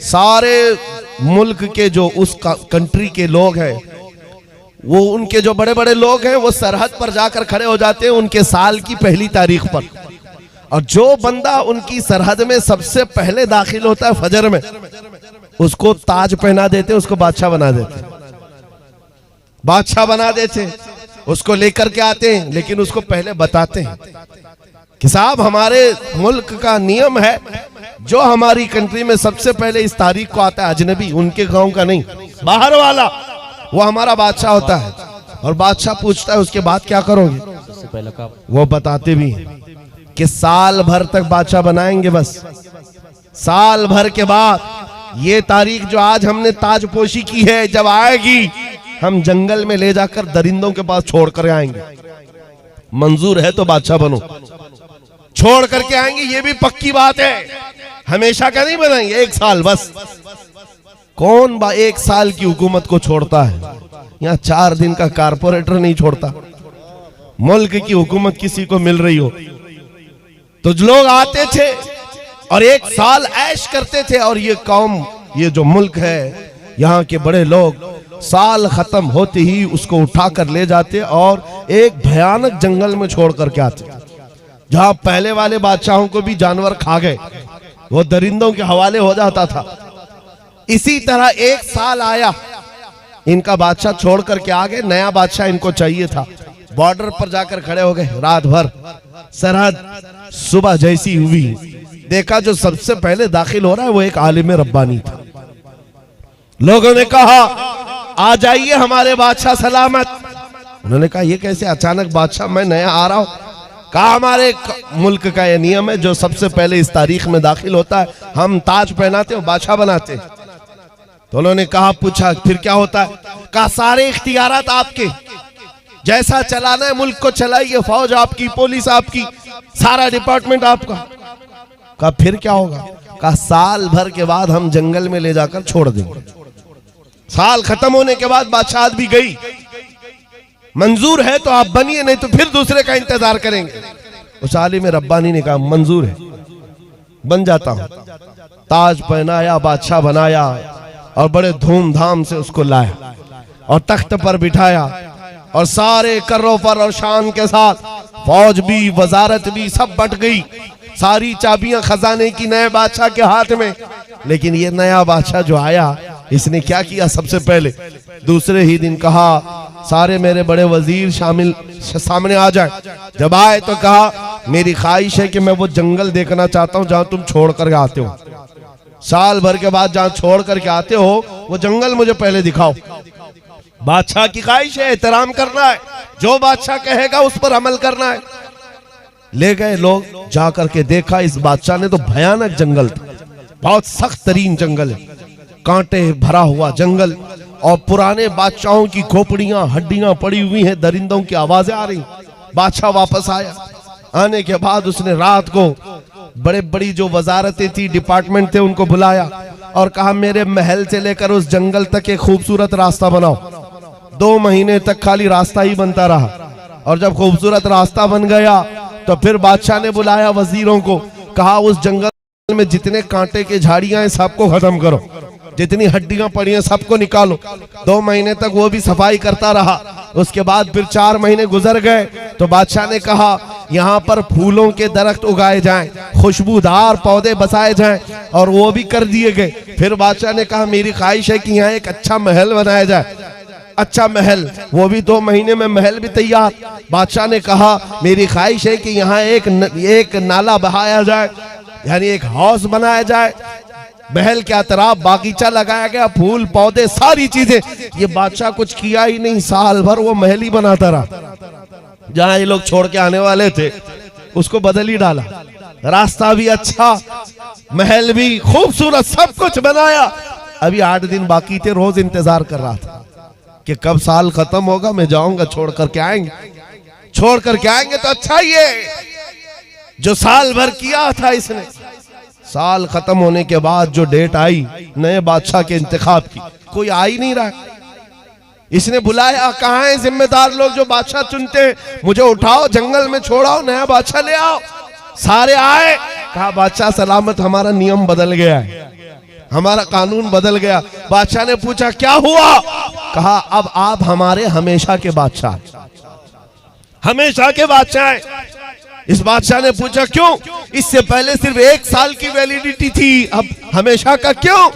सारे मुल्क के जो उस कंट्री के लोग हैं, वो उनके जो बड़े बड़े लोग हैं वो सरहद पर जाकर खड़े हो जाते हैं उनके साल की पहली तारीख पर, और जो बंदा उनकी सरहद में सबसे पहले दाखिल होता है फजर में, उसको ताज पहना देते, उसको बादशाह बना देते। बादशाह बना देते, उसको लेकर के आते हैं, लेकिन उसको पहले बताते हैं कि साहब हमारे मुल्क का नियम है, जो हमारी कंट्री में सबसे पहले इस तारीख को आता है अजनबी, उनके गांव का नहीं, बाहर वाला, वो हमारा बादशाह होता है। और बादशाह पूछता है उसके बाद क्या करोगे? सबसे पहले का वो बताते भी हैं कि साल भर तक बादशाह बनाएंगे, बस साल भर के बाद ये तारीख जो आज हमने ताजपोशी की है, जब आएगी हम जंगल में ले जाकर दरिंदों के पास छोड़ कर आएंगे। मंजूर है तो बादशाह बनो, छोड़ करके आएंगे, ये भी पक्की बात है, हमेशा का नहीं बनाएंगे, एक साल बस। कौन एक साल की हुकूमत को छोड़ता है? यहाँ 4 दिन का कारपोरेटर नहीं छोड़ता। मुल्क की हुकूमत किसी को मिल रही हो तो लोग आते थे और एक साल ऐश करते थे, और ये कौम, ये जो मुल्क है, यहाँ के बड़े लोग साल खत्म होते ही उसको उठाकर ले जाते और एक भयानक जंगल में छोड़ करके आते, जहां पहले वाले बादशाहों को भी जानवर खा गए, वो दरिंदों के हवाले हो जाता था। इसी तरह एक साल आया, इनका बादशाह छोड़ करके आ गए, नया बादशाह इनको चाहिए था। बॉर्डर पर जाकर खड़े हो गए, रात भर सरहद। सुबह जैसी हुई, देखा जो सबसे पहले दाखिल हो रहा है वो एक आलिम रब्बानी था। लोगों ने कहा आ जाइए हमारे बादशाह सलामत। उन्होंने कहा ये कैसे अचानक बादशाह, मैं नया आ रहा हूं। कहा हमारे मुल्क का ये नियम है, जो सबसे पहले इस तारीख में दाखिल होता है हम ताज पहनाते हैं, बादशाह बनाते हैं। तो उन्होंने कहा, पूछा फिर क्या होता है? कहा सारे इख्तियारात आपके, जैसा चलाना है मुल्क को चलाइए, फौज आपकी, पुलिस आपकी, सारा डिपार्टमेंट आपका। कहा फिर क्या होगा? कहा साल भर के बाद हम जंगल में ले जाकर छोड़ देंगे। साल खत्म होने के बाद बादशाह भी गई, मंजूर है तो आप बनिए, नहीं तो फिर दूसरे का इंतजार करेंगे। उस आलिम रब्बानी ने कहा मंजूर है, बन जाता हूं। ताज पहनाया, बादशाह बनाया और बड़े धूमधाम से उसको लाया और तख्त पर बिठाया, और सारे कर्रों पर और शान के साथ फौज भी, वजारत भी, सब बट गई। सारी चाबियां खजाने की नए बादशाह के हाथ में। लेकिन ये नया बादशाह जो आया, इसने क्या किया? सबसे पहले दूसरे ही दिन कहा सारे मेरे बड़े वजीर सामने आ जाए। जब आए तो कहा मेरी ख्वाहिश है कि मैं वो जंगल देखना चाहता हूं जहां तुम छोड़ कर आते हो। साल भर के बाद जहां छोड़ करके आते हो वो जंगल मुझे पहले दिखाओ। बादशाह की ख्वाहिश है, एहतराम करना है, जो बादशाह कहेगा उस पर अमल करना है। ले गए लोग, जा करके देखा इस बादशाह ने तो भयानक जंगल था, बहुत सख्त तरीन जंगल है, कांटे भरा हुआ जंगल, और पुराने बादशाहों की खोपड़ियां, हड्डियां पड़ी हुई हैं, दरिंदों की आवाजें आ रही। बादशाह वापस आया, आने के बाद उसने रात को बड़े बड़ी जो वजारतें थी, डिपार्टमेंट थे, उनको बुलाया और कहा मेरे महल से लेकर उस जंगल तक एक खूबसूरत रास्ता बनाओ। 2 महीने तक खाली रास्ता ही बनता रहा, और जब खूबसूरत रास्ता बन गया तो फिर बादशाह ने बुलाया वजीरों को, कहा उस जंगल में जितने कांटे के झाड़ियां हैं सबको खत्म करो, जितनी हड्डियां पड़ी हैं सबको निकालो। 2 महीने तक वो भी सफाई करता रहा। उसके बाद फिर 4 महीने गुजर गए तो बादशाह ने कहा यहाँ पर फूलों के दरख्त उगाए जाएं, खुशबूदार पौधे बसाए जाएं, और वो भी कर दिए गए। फिर बादशाह ने कहा मेरी ख्वाहिश है कि यहाँ एक अच्छा महल बनाया जाए, अच्छा महल, वो भी 2 महीने में महल भी तैयार। बादशाह ने कहा मेरी ख्वाहिश है कि यहाँ एक नाला बहाया जाए, यानी एक हाउस बनाया जाए, महल के अतराफ बागीचा लगाया गया, फूल पौधे सारी चीजें। ये बादशाह कुछ किया ही नहीं, साल भर वो महल ही बनाता रहा। जहां ये लोग छोड़ के आने वाले थे उसको बदल ही डाला, रास्ता भी अच्छा, महल भी खूबसूरत, सब कुछ बनाया। अभी 8 दिन बाकी थे, रोज इंतजार कर रहा था कि कब साल खत्म होगा, मैं जाऊंगा, छोड़ करके आएंगे, छोड़ करके आएंगे तो अच्छा ही है। जो साल भर किया था इसने, साल खत्म होने के बाद जो डेट आई नए बादशाह के इंतखाब की, कोई आ ही नहीं रहा। इसने बुलाया, कहाँ है जिम्मेदार लोग जो बादशाह चुनते हैं, मुझे उठाओ जंगल में छोड़ाओ, नया बादशाह ले आओ। सारे आए, कहा बादशाह सलामत, हमारा नियम बदल गया है, हमारा कानून बदल गया। बादशाह ने पूछा क्या हुआ? कहा अब आप हमारे हमेशा के बादशाह, हमेशा के बादशाह हैं। इस बादशाह ने पूछा क्यों? इससे पहले सिर्फ 1 साल की वैलिडिटी थी, अब हमेशा का क्यों?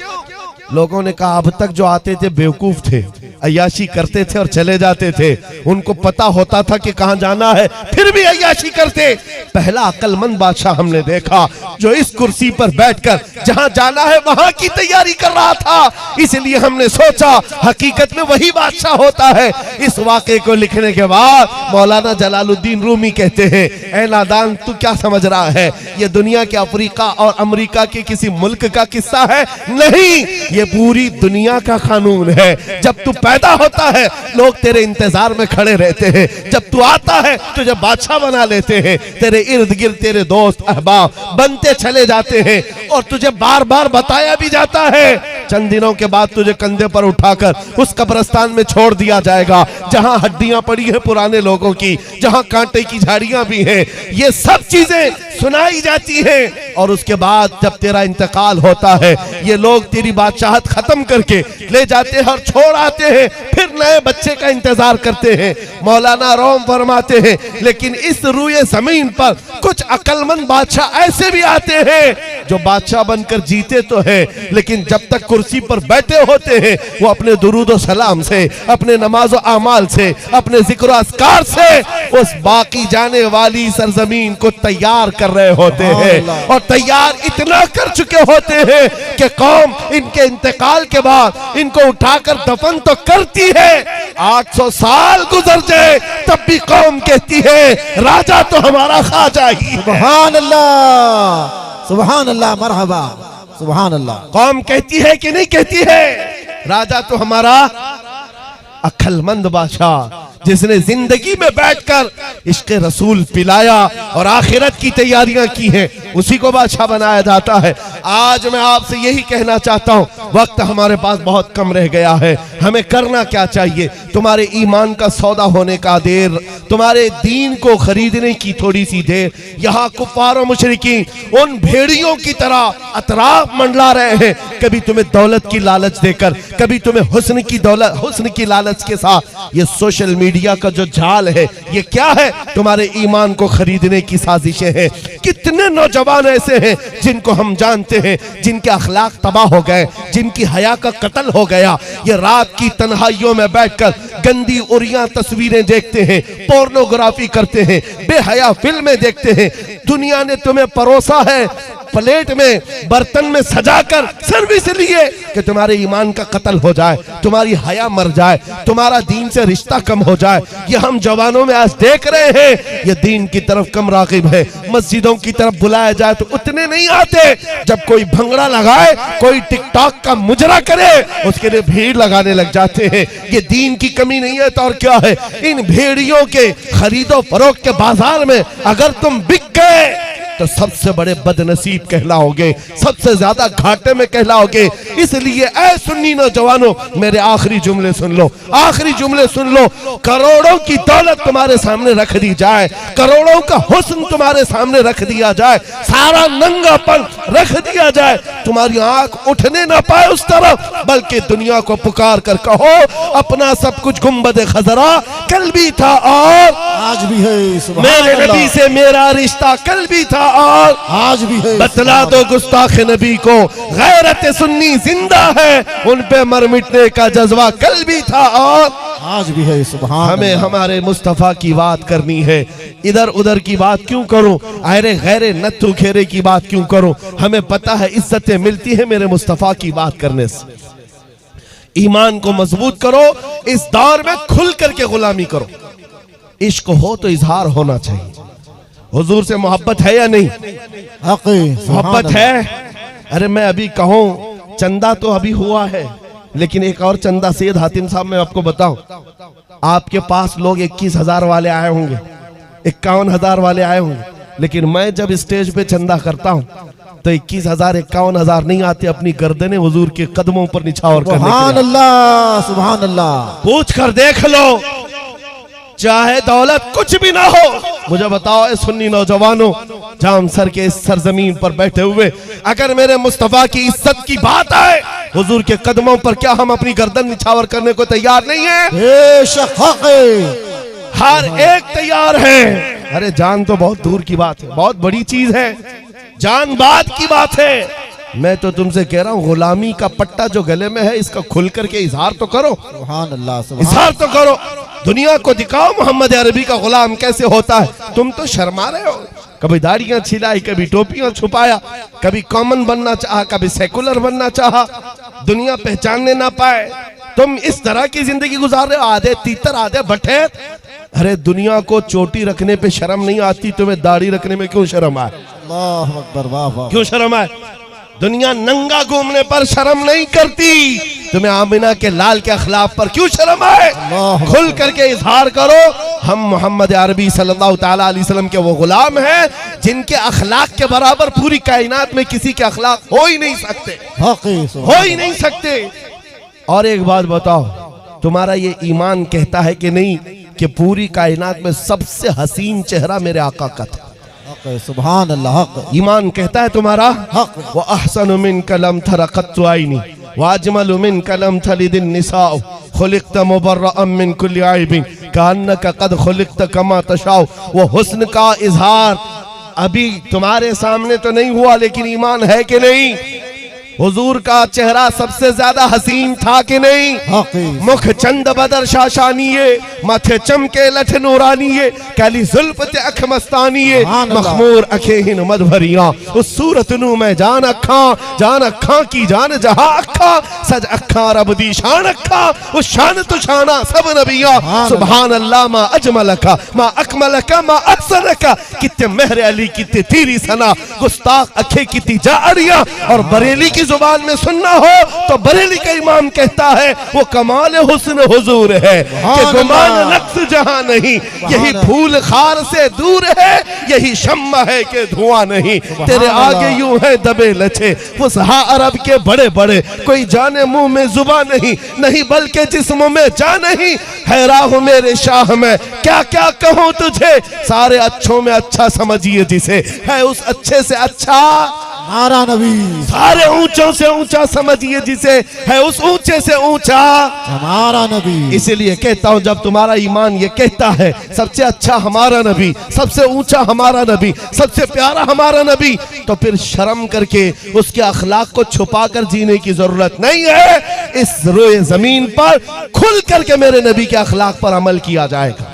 लोगों ने कहा अब तक जो आते थे बेवकूफ थे, अय्याशी करते थे और चले जाते थे, उनको पता होता था कि कहां जाना है फिर भी अय्याशी करते। पहला अक्लमंद बादशाह हमने देखा जो इस कुर्सी पर बैठकर जहां जाना है वहां की तैयारी कर रहा था, इसलिए हमने सोचा हकीकत में वही बादशाह होता है। इस वाक़े को लिखने के बाद मौलाना जलालुद्दीन रूमी कहते हैं, ऐ नादान तू क्या समझ रहा है, ये दुनिया के अफ्रीका और अमेरिका के किसी मुल्क का किस्सा है? नहीं, ये पूरी दुनिया का कानून है। जब तू पैदा होता है लोग तेरे इंतजार में खड़े रहते हैं, जब तू आता है तुझे बादशाह बना लेते हैं, तेरे इर्द गिर्द तेरे दोस्त अहबाब बनते चले जाते हैं और तुझे बार बार बताया भी जाता है। चंद दिनों के बाद तुझे कंधे पर उठाकर उस कब्रिस्तान में छोड़ दिया जाएगा जहां हड्डियां पड़ी हैं पुराने लोगों की, जहां कांटे की झाड़ियां भी हैं। ये सब चीजें सुनाई जाती हैं और उसके बाद जब तेरा इंतकाल होता है ये लोग तेरी बादशाहत खत्म करके ले जाते हैं और छोड़ आते हैं, फिर नए बच्चे का इंतजार करते हैं। मौलाना रोम फरमाते हैं लेकिन इस रूए जमीन पर कुछ अक्लमंद बादशाह ऐसे भी आते हैं जो बादशाह बनकर जीते तो है लेकिन जब तक कुर्सी पर बैठे होते हैं वो अपने दुरूद और सलाम से, अपने नमाज और अमाल से, अपने जिक्र अस्कार से उस बाकी जाने वाली सरजमीन को तैयार कर रहे होते हैं और तैयार इतना कर चुके होते हैं कि कौम इनके इंतकाल के बाद इनको उठाकर दफन तो करती है, 800 साल गुजर जाए तब भी कौम कहती है राजा तो हमारा ख्वाजा ही। सुभान अल्लाह, सुभान अल्लाह, मरहबा, सुभान अल्लाह। कौम कहती है कि नहीं कहती है? राजा तो हमारा अक्लमंद बादशाह जिसने जिंदगी में बैठकर इश्क़ रसूल पिलाया और आखिरत की तैयारियां की हैं, उसी को बादशाह बनाया जाता है। आज मैं आपसे यही कहना चाहता हूं, वक्त हमारे पास बहुत कम रह गया है, हमें करना क्या चाहिए? तुम्हारे ईमान का सौदा होने का देर, तुम्हारे दीन को खरीदने की थोड़ी सी देर। यहाँ कुफ्फार और मुशरिकीन उन भेड़ियों की तरह अतराफ मंडला रहे हैं, कभी तुम्हें दौलत की लालच देकर, कभी तुम्हें हुस्न की लालच के साथ। ये सोशल मीडिया का जो जाल है ये क्या है? तुम्हारे ईमान को खरीदने की साजिशें हैं। कितने नौजवान ऐसे हैं जिनको हम जानते हैं जिनके अखलाक तबाह हो गए, जिनकी हया का कत्ल हो गया। ये रात की तन्हाइयों में बैठकर गंदी उरिया तस्वीरें देखते हैं, पोर्नोग्राफी करते हैं, बेहया फिल्में देखते हैं। दुनिया ने तुम्हें परोसा है प्लेट में, बर्तन में सजाकर सिर्फ इसलिए कि तुम्हारे ईमान का कत्ल हो जाए, तुम्हारी हया मर जाए, तुम्हारा दीन से रिश्ता कम हो जाए। ये हम जवानों में आज देख रहे हैं। ये दीन की तरफ कम रागिब है। मस्जिदों की तरफ बुलाया जाए तो उतने नहीं आते। जब कोई भंगड़ा लगाए, कोई टिकटॉक का मुजरा करे, उसके लिए भीड़ लगाने लग जाते हैं। ये दीन की कमी नहीं है तो और क्या है? इन भेड़ियों के खरीदो फरोख्त के बाजार में अगर तुम बिक गए तो सबसे बड़े बदनसीब कहलाओगे, सबसे ज्यादा घाटे में कहलाओगे। इसलिए ऐ सुन्नी नौजवानों मेरे आखिरी जुमले सुन लो, आखिरी जुमले सुन लो। करोड़ों की दौलत तुम्हारे सामने रख दी जाए, करोड़ों का हुस्न तुम्हारे सामने रख दिया जाए, सारा नंगापन रख दिया जाए, तुम्हारी आंख उठने ना पाए उस तरफ, बल्कि दुनिया को पुकार कर कहो अपना सब कुछ गुंबद खजरा कल भी था और आज भी है। मेरे नबी से मेरा रिश्ता कल भी था और आज भी है। बतला दो गुस्ताख नबी को गैरत सुन्नी जिंदा है, उन पे मर मिटने का जज्बा कल भी था और आज भी है। सुभान हमें हमारे मुस्तफा की बात करनी है, इधर उधर की बात क्यों करूं? अरे गैरे नत्थु खेरे की बात क्यों करूं? हमें पता है इज्जतें मिलती है मेरे मुस्तफा की बात करने से। ईमान को मजबूत करो, इस दौर में खुल करके गुलामी करो। इश्क हो तो इजहार होना चाहिए। हुजूर से मोहब्बत है या नहीं? मोहब्बत है। अरे मैं अभी कहूं चंदा तो अभी हुआ है, लेकिन एक और चंदा सैयद हातिम साहब मैं आपको बताऊं, आपके पास लोग 21,000 वाले आए होंगे, 51,000 वाले आए होंगे, लेकिन मैं जब स्टेज पे चंदा करता हूं तो 21,000 51,000 नहीं आते अपनी गर्दनें हुजूर के कदमों पर निछावर करने सुभान के लिए। अल्लाह, सुभान अल्लाह। पूछ कर देख लो, चाहे दौलत कुछ भी ना हो, मुझे बताओ ए सुन्नी नौजवानों, जाम सर के इस सरजमीन पर बैठे हुए, अगर मेरे मुस्तफा की इज्जत की बात आए, हुजूर के कदमों पर क्या हम अपनी गर्दन निछावर करने को तैयार नहीं है? बेशक हक है। हर एक तैयार है। अरे जान तो बहुत दूर की बात है, बहुत बड़ी चीज है, जान बात की बात है। मैं तो तुमसे कह रहा हूँ, गुलामी का पट्टा जो गले में है, इसका खुल करके इजहार तो करो, सुभान अल्लाह, सुभान। इजहार तो करो, दुनिया को दिखाओ मोहम्मद अरबी का गुलाम कैसे होता है। तुम तो शर्मा रहे हो, कभी दाढ़ियां छिलाई, कभी टोपियां छुपाया, कभी कॉमन बनना चाहा, कभी सेकुलर बनना चाहा, दुनिया पहचानने ना पाए। तुम इस तरह की जिंदगी गुजार रहे हो, आधे तीतर आधे भट्टे। अरे दुनिया को चोटी रखने पे शर्म नहीं आती, तुम्हें दाढ़ी रखने में क्यों शर्म आए? अल्लाह अकबर, वाह वाह। क्यों शर्म आए? दुनिया नंगा घूमने पर शर्म नहीं करती, तुम्हें आमिना के लाल के अखलाक पर क्यों शर्म आए? खुल करके इजहार करो, हम मोहम्मद अरबी सल्लल्लाहु ताला अलैहि वसल्लम के वो गुलाम हैं जिनके अखलाक के बराबर पूरी कायनात में किसी के अखलाक हो ही नहीं सकते, हो ही नहीं सकते। और एक बात बताओ, तुम्हारा ये ईमान कहता है कि नहीं कि पूरी कायनात में सबसे हसीन चेहरा मेरे आका का था? सुभान अल्लाह, हक। ईमान कहता है तुम्हारा? हक। व अहसनु मिन कलम थरक़त्तु आइनी व अजमलु मिन कलम थलिदिन निसाउ खुलिक़्त मुबर्रअम मिन कुल्लि ऐबिन कअन्नका क़द खुलिक़्त कमा तशाउ। वो हुस्न का इजहार अभी तुम्हारे सामने तो नहीं हुआ, लेकिन ईमान है कि नहीं? हुजूर का चेहरा सबसे ज्यादा हसीन था कि नहीं? मुख चंद बदर शाशानिये, माथे चमके लठ नूरानिये, काली जुल्फ ते अख मस्तानिये, मखमूर अखेहिन मद भरिया, उस सूरत नू मैं जान अखा की जान जहां अखा, सज अखा रब दी शान अखा, उस शान तो शाना सब नबिया। सुभान अल्लाह, मा अजमलका मा अकमलका मा अहसनका, कितने मेहर अली कितने तेरी सना, गुस्ताख अखे कितनी जारिया। और बरेली की जुबान में सुनना हो तो बरेली का इमाम कहता है वो कमाल हुस्न हुजूर है कि गुमान नक्स जहां नहीं, यही फूल खार से दूर है, यही शम्मा है कि धुआं नहीं। तेरे आगे यूं है दबे लचे फुसहा अरब के बड़े बड़े, कोई जाने मुंह में जुबा नहीं, नहीं बल्कि जिस्म में जान नहीं। हैरान हूं मेरे शाह में क्या क्या कहूं तुझे, सारे अच्छों में अच्छा समझिए जिसे, है उस अच्छे से अच्छा हमारा नबी। सारे ऊंचों से ऊंचा समझिए जिसे, है उस ऊंचे से ऊंचा हमारा नबी। इसीलिए कहता हूं, जब तुम्हारा ईमान ये कहता है सबसे अच्छा हमारा नबी, सबसे ऊंचा हमारा नबी, सबसे प्यारा हमारा नबी, तो फिर शर्म करके उसके अखलाक को छुपा कर जीने की जरूरत नहीं है। इस रोए जमीन पर खुल करके मेरे नबी के अखलाक पर अमल किया जाएगा,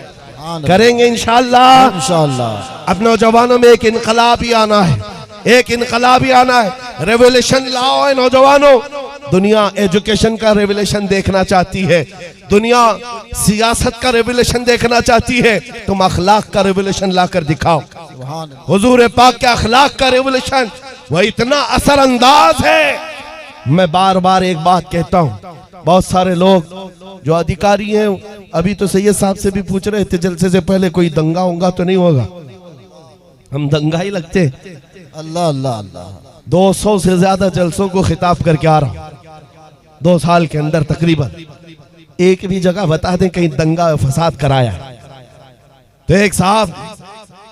करेंगे इंशाअल्लाह। इंशाअल्लाह। अब नौजवानों में एक इनकलाब ही आना है, एक इनकलाब ही आना है, रेवोल्यूशन लाओ है नौजवानों। दुनिया एजुकेशन का रेवोल्यूशन देखना चाहती है, दुनिया सियासत का रेवोल्यूशन देखना चाहती है, तुम अखलाक का रेवोल्यूशन लाकर दिखाओ। हुजूर पाक के अखलाक का रेवोल्यूशन वह इतना असरअंदाज है। मैं बार बार एक बात कहता हूँ, बहुत सारे लोग जो अधिकारी हैं, अभी तो सैयद साहब से भी पूछ रहे थे जलसे से पहले कोई दंगा होगा तो नहीं होगा, हम दंगा ही लगते। अल्लाह अल्लाह अल्लाह। 200 से ज्यादा जलसों को खिताब करके आ रहा हूं 2 साल के अंदर, तकरीबन एक भी जगह बता दें कहीं दंगा फसाद कराया। तो एक साहब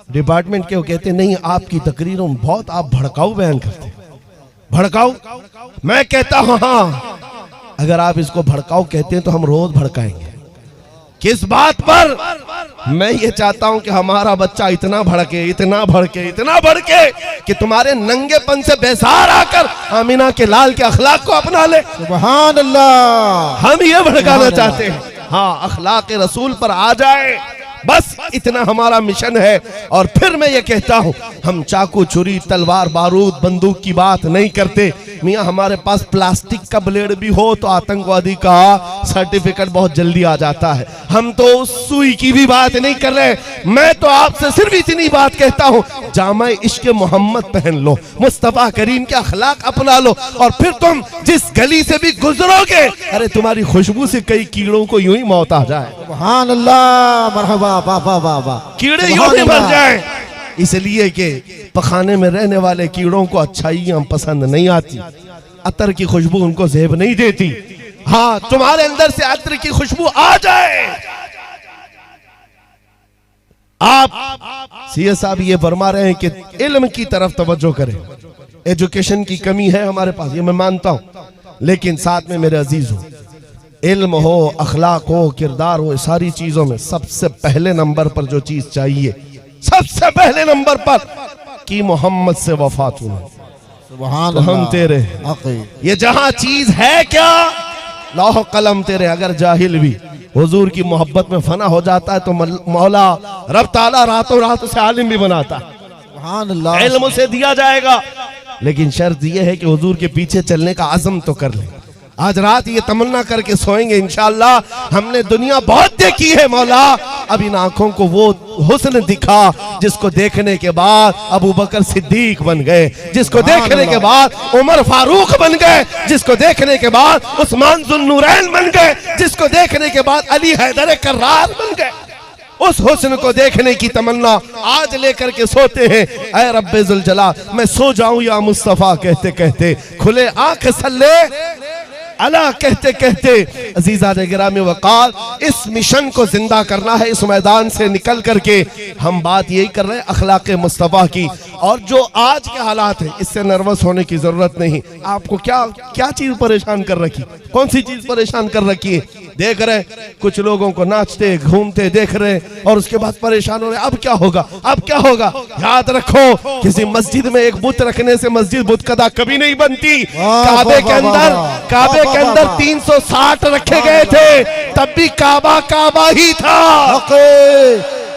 डिपार्टमेंट के वो कहते नहीं, आपकी तकरीरों में बहुत आप भड़काऊ बयान करते। भड़काऊ? मैं कहता हूं हाँ, अगर आप इसको भड़काऊ कहते हैं तो हम रोज भड़काएंगे। किस बात पर? मैं ये चाहता हूं कि हमारा बच्चा इतना भड़के, इतना भड़के, इतना भड़के कि तुम्हारे नंगेपन से बेजार आकर आमिना के लाल के अखलाक को अपना ले। सुभान अल्लाह। हम ये भड़काना चाहते हैं, हाँ, अखलाक रसूल पर आ जाए, बस इतना हमारा मिशन है। और फिर मैं ये कहता हूं, हम चाकू छुरी तलवार बारूद बंदूक की बात नहीं करते। मियाँ हमारे पास प्लास्टिक का ब्लेड भी हो तो आतंकवादी का सर्टिफिकेट बहुत जल्दी आ जाता है। हम तो उस सुई की भी बात नहीं कर रहे। मैं तो आपसे सिर्फ इतनी बात कहता हूँ, जामा इश्क मोहम्मद पहन लो, मुस्तफा करीम के अखलाक अपना लो, और फिर तुम जिस गली से भी गुजरोगे, अरे तुम्हारी खुशबू से कई कीड़ों को यूं ही मौत आ जाए। सुभान अल्लाह, मरहबा, वाह वाह वाह वाह। कीड़े यूं ही मर जाए। इसलिए कि पखाने में रहने वाले कीड़ों को अच्छाइयां पसंद नहीं आती, अतर की खुशबू उनको ज़ेब नहीं देती। हाँ, तुम्हारे अंदर से अतर की खुशबू आ जाए। आप सीए साहब ये फरमा रहे हैं कि इल्म की तरफ तवज्जो करें। एजुकेशन की कमी है हमारे पास, ये मैं मानता हूं, लेकिन साथ में मेरे अजीज हो, इल्म हो, अखलाक हो, किरदार हो, सारी चीजों में सबसे पहले नंबर पर जो चीज चाहिए, सबसे पहले नंबर पर कि मोहम्मद से वफात हुआ, सुभान तो हम तेरे। ये जहां चीज है क्या, लौह कलम तेरे। अगर जाहिल भी हुजूर की मोहब्बत में फना हो जाता है तो मौला रब ताला रातों रात उसे आलिम भी बनाता है, सुभान अल्लाह। इल्म उसे दिया जाएगा, लेकिन शर्त यह है कि हुजूर के पीछे चलने का आज़म तो कर ले। आज रात ये तमन्ना करके सोएंगे इंशाअल्लाह, हमने दुनिया बहुत देखी है मौला, अब इन आंखों को वो हुस्न दिखा जिसको देखने के बाद अबू बकर सिद्दीक बन गए, जिसको देखने के बाद उमर फारूक बन गए, जिसको देखने के बाद उस्मान जुन्नूरैन बन गए, जिसको देखने के बाद अली हैदर कर्रार बन गए। उस हुस्न को देखने की तमन्ना आज लेकर के सोते हैं। ऐ रब्बे जुल जलाल, मैं सो जाऊं या मुस्तफा कहते कहते, खुले आंख सल्ले अला कहते कहते। अजीजा ने गिरामी वक़ार, इस मिशन को जिंदा करना है। इस मैदान से निकल करके हम बात यही कर रहे हैं अखलाक़े मुस्तफ़ा की, और जो आज के हालात हैं इससे नर्वस होने की जरूरत नहीं। आपको क्या क्या चीज परेशान कर रखी, कौन सी चीज परेशान कर रखी है? देख रहे कुछ लोगों को नाचते घूमते देख रहे और उसके बाद परेशान हो रहे, अब क्या होगा, अब क्या होगा। याद रखो, किसी मस्जिद में एक बुत रखने से मस्जिद बुतकदा कभी नहीं बनती। काबे के अंदर 360 रखे गए थे, तब भी काबा काबा ही था।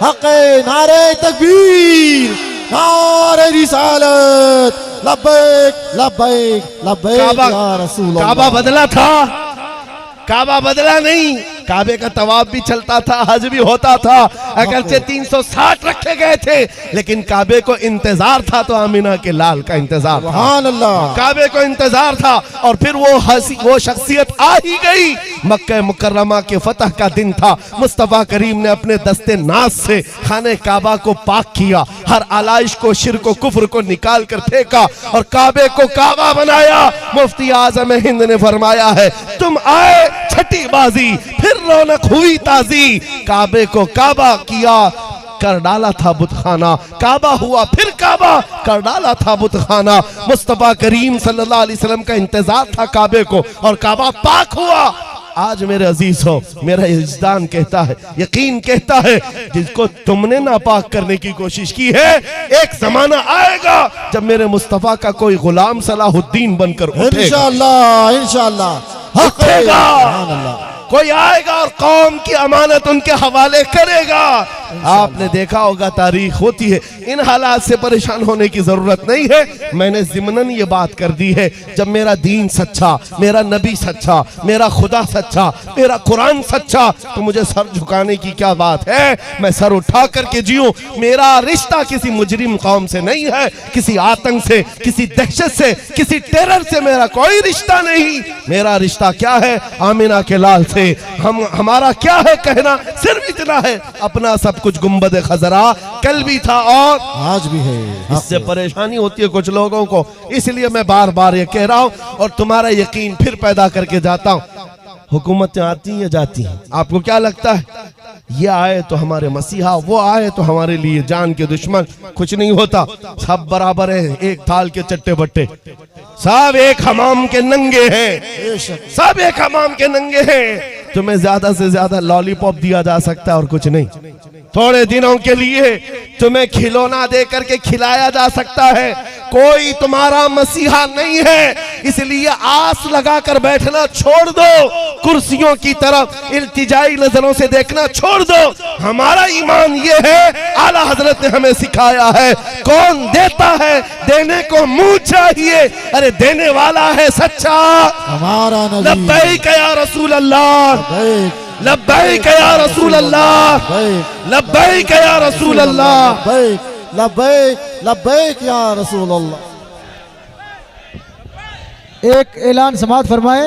हक़े नारे तकबीर, नारे रिसालत, लब्बैक लब्बैक लब्बैक या रसूल अल्लाह। काबा बदला था, काबा बदला नहीं। काबे का तवाफ भी चलता था, हज भी होता था, अगरचे 360 रखे गए थे, लेकिन काबे को इंतजार था, तो आमिना के लाल का इंतजार था। सुभान अल्लाह। काबे को इंतजार था, और फिर वो शख्सियत आ ही गई। मक्का मुकर्रमा के फतह का दिन था। मुस्तफा करीम ने अपने दस्ते नाज से खाने काबा को पाक किया, हर आलाइश को, शिर को, कुफ्र को निकाल कर फेंका और काबे को काबा बनाया। मुफ्ती आजम हिंद ने फरमाया है, तुम आए छठी बाजी, फिर रौनक हुई ताजी। काबे को काबा किया, कर डाला था बुतखाना। काबा हुआ फिर काबा, कर डाला था बुतखाना। मुस्तफा करीम सल्लल्लाहु अलैहि वसल्लम का इंतजार था काबे को, और काबा पाक हुआ। आज मेरे अजीज हो, मेरा इज्दान कहता है, यकीन कहता है, जिसको तुमने नापाक करने की कोशिश की है, एक जमाना आएगा जब मेरे मुस्तफा का कोई गुलाम सलाहुद्दीन बनकर उठेगा। इंशाअल्लाह इंशाअल्लाह उठेगा, कोई आएगा और कौम की अमानत उनके हवाले करेगा। आपने देखा होगा, तारीख होती है। इन हालात से परेशान होने की जरूरत नहीं है। मैंने ज़िमनन ये बात कर दी है, जब मेरा दीन सच्चा, मेरा नबी सच्चा, मेरा खुदा सच्चा, मेरा कुरान सच्चा, तो मुझे सर झुकाने की क्या बात है। मैं सर उठा करके जीऊं। मेरा रिश्ता किसी मुजरिम कौम से नहीं है, किसी आतंक से, किसी दहशत से, किसी टेरर से मेरा कोई रिश्ता नहीं। मेरा रिश्ता क्या है? आमिना के लाल से। हमारा क्या है कहना, सिर्फ इतना है, अपना सब कुछ गुंबद खजरा कल भी था और आज भी है। इससे परेशानी होती है कुछ लोगों को, इसलिए मैं बार बार ये कह रहा हूं और तुम्हारा यकीन फिर पैदा करके जाता हूं। हुकूमतें आती हैं जाती हैं, आपको क्या लगता है ये आए तो हमारे मसीहा, वो आए तो हमारे लिए जान के दुश्मन? कुछ नहीं होता, सब बराबर है, एक थाल के चट्टे बट्टे, सब एक हमाम के नंगे हैं, सब एक हमाम के नंगे हैं। तुम्हें ज्यादा से ज्यादा लॉलीपॉप दिया जा सकता है और कुछ नहीं। थोड़े दिनों के लिए तुम्हें खिलौना दे करके खिलाया जा सकता है, कोई तुम्हारा मसीहा नहीं है। इसलिए आस लगाकर बैठना छोड़ दो, कुर्सियों की तरफ इल्तिजाई नजरों से देखना छोड़ दो। हमारा ईमान ये है, आला हजरत ने हमें सिखाया है, कौन देता है देने को मुंह चाहिए, अरे देने वाला है सच्चा हमारा नबी। लब्बैक या रसूल अल्लाह, लब्बैक या रसूल अल्लाह, लब्बैक या रसूल अल्लाह, लब्बैक लब्बैक या रसूल अल्लाह। एक ऐलान समाअत फरमाए।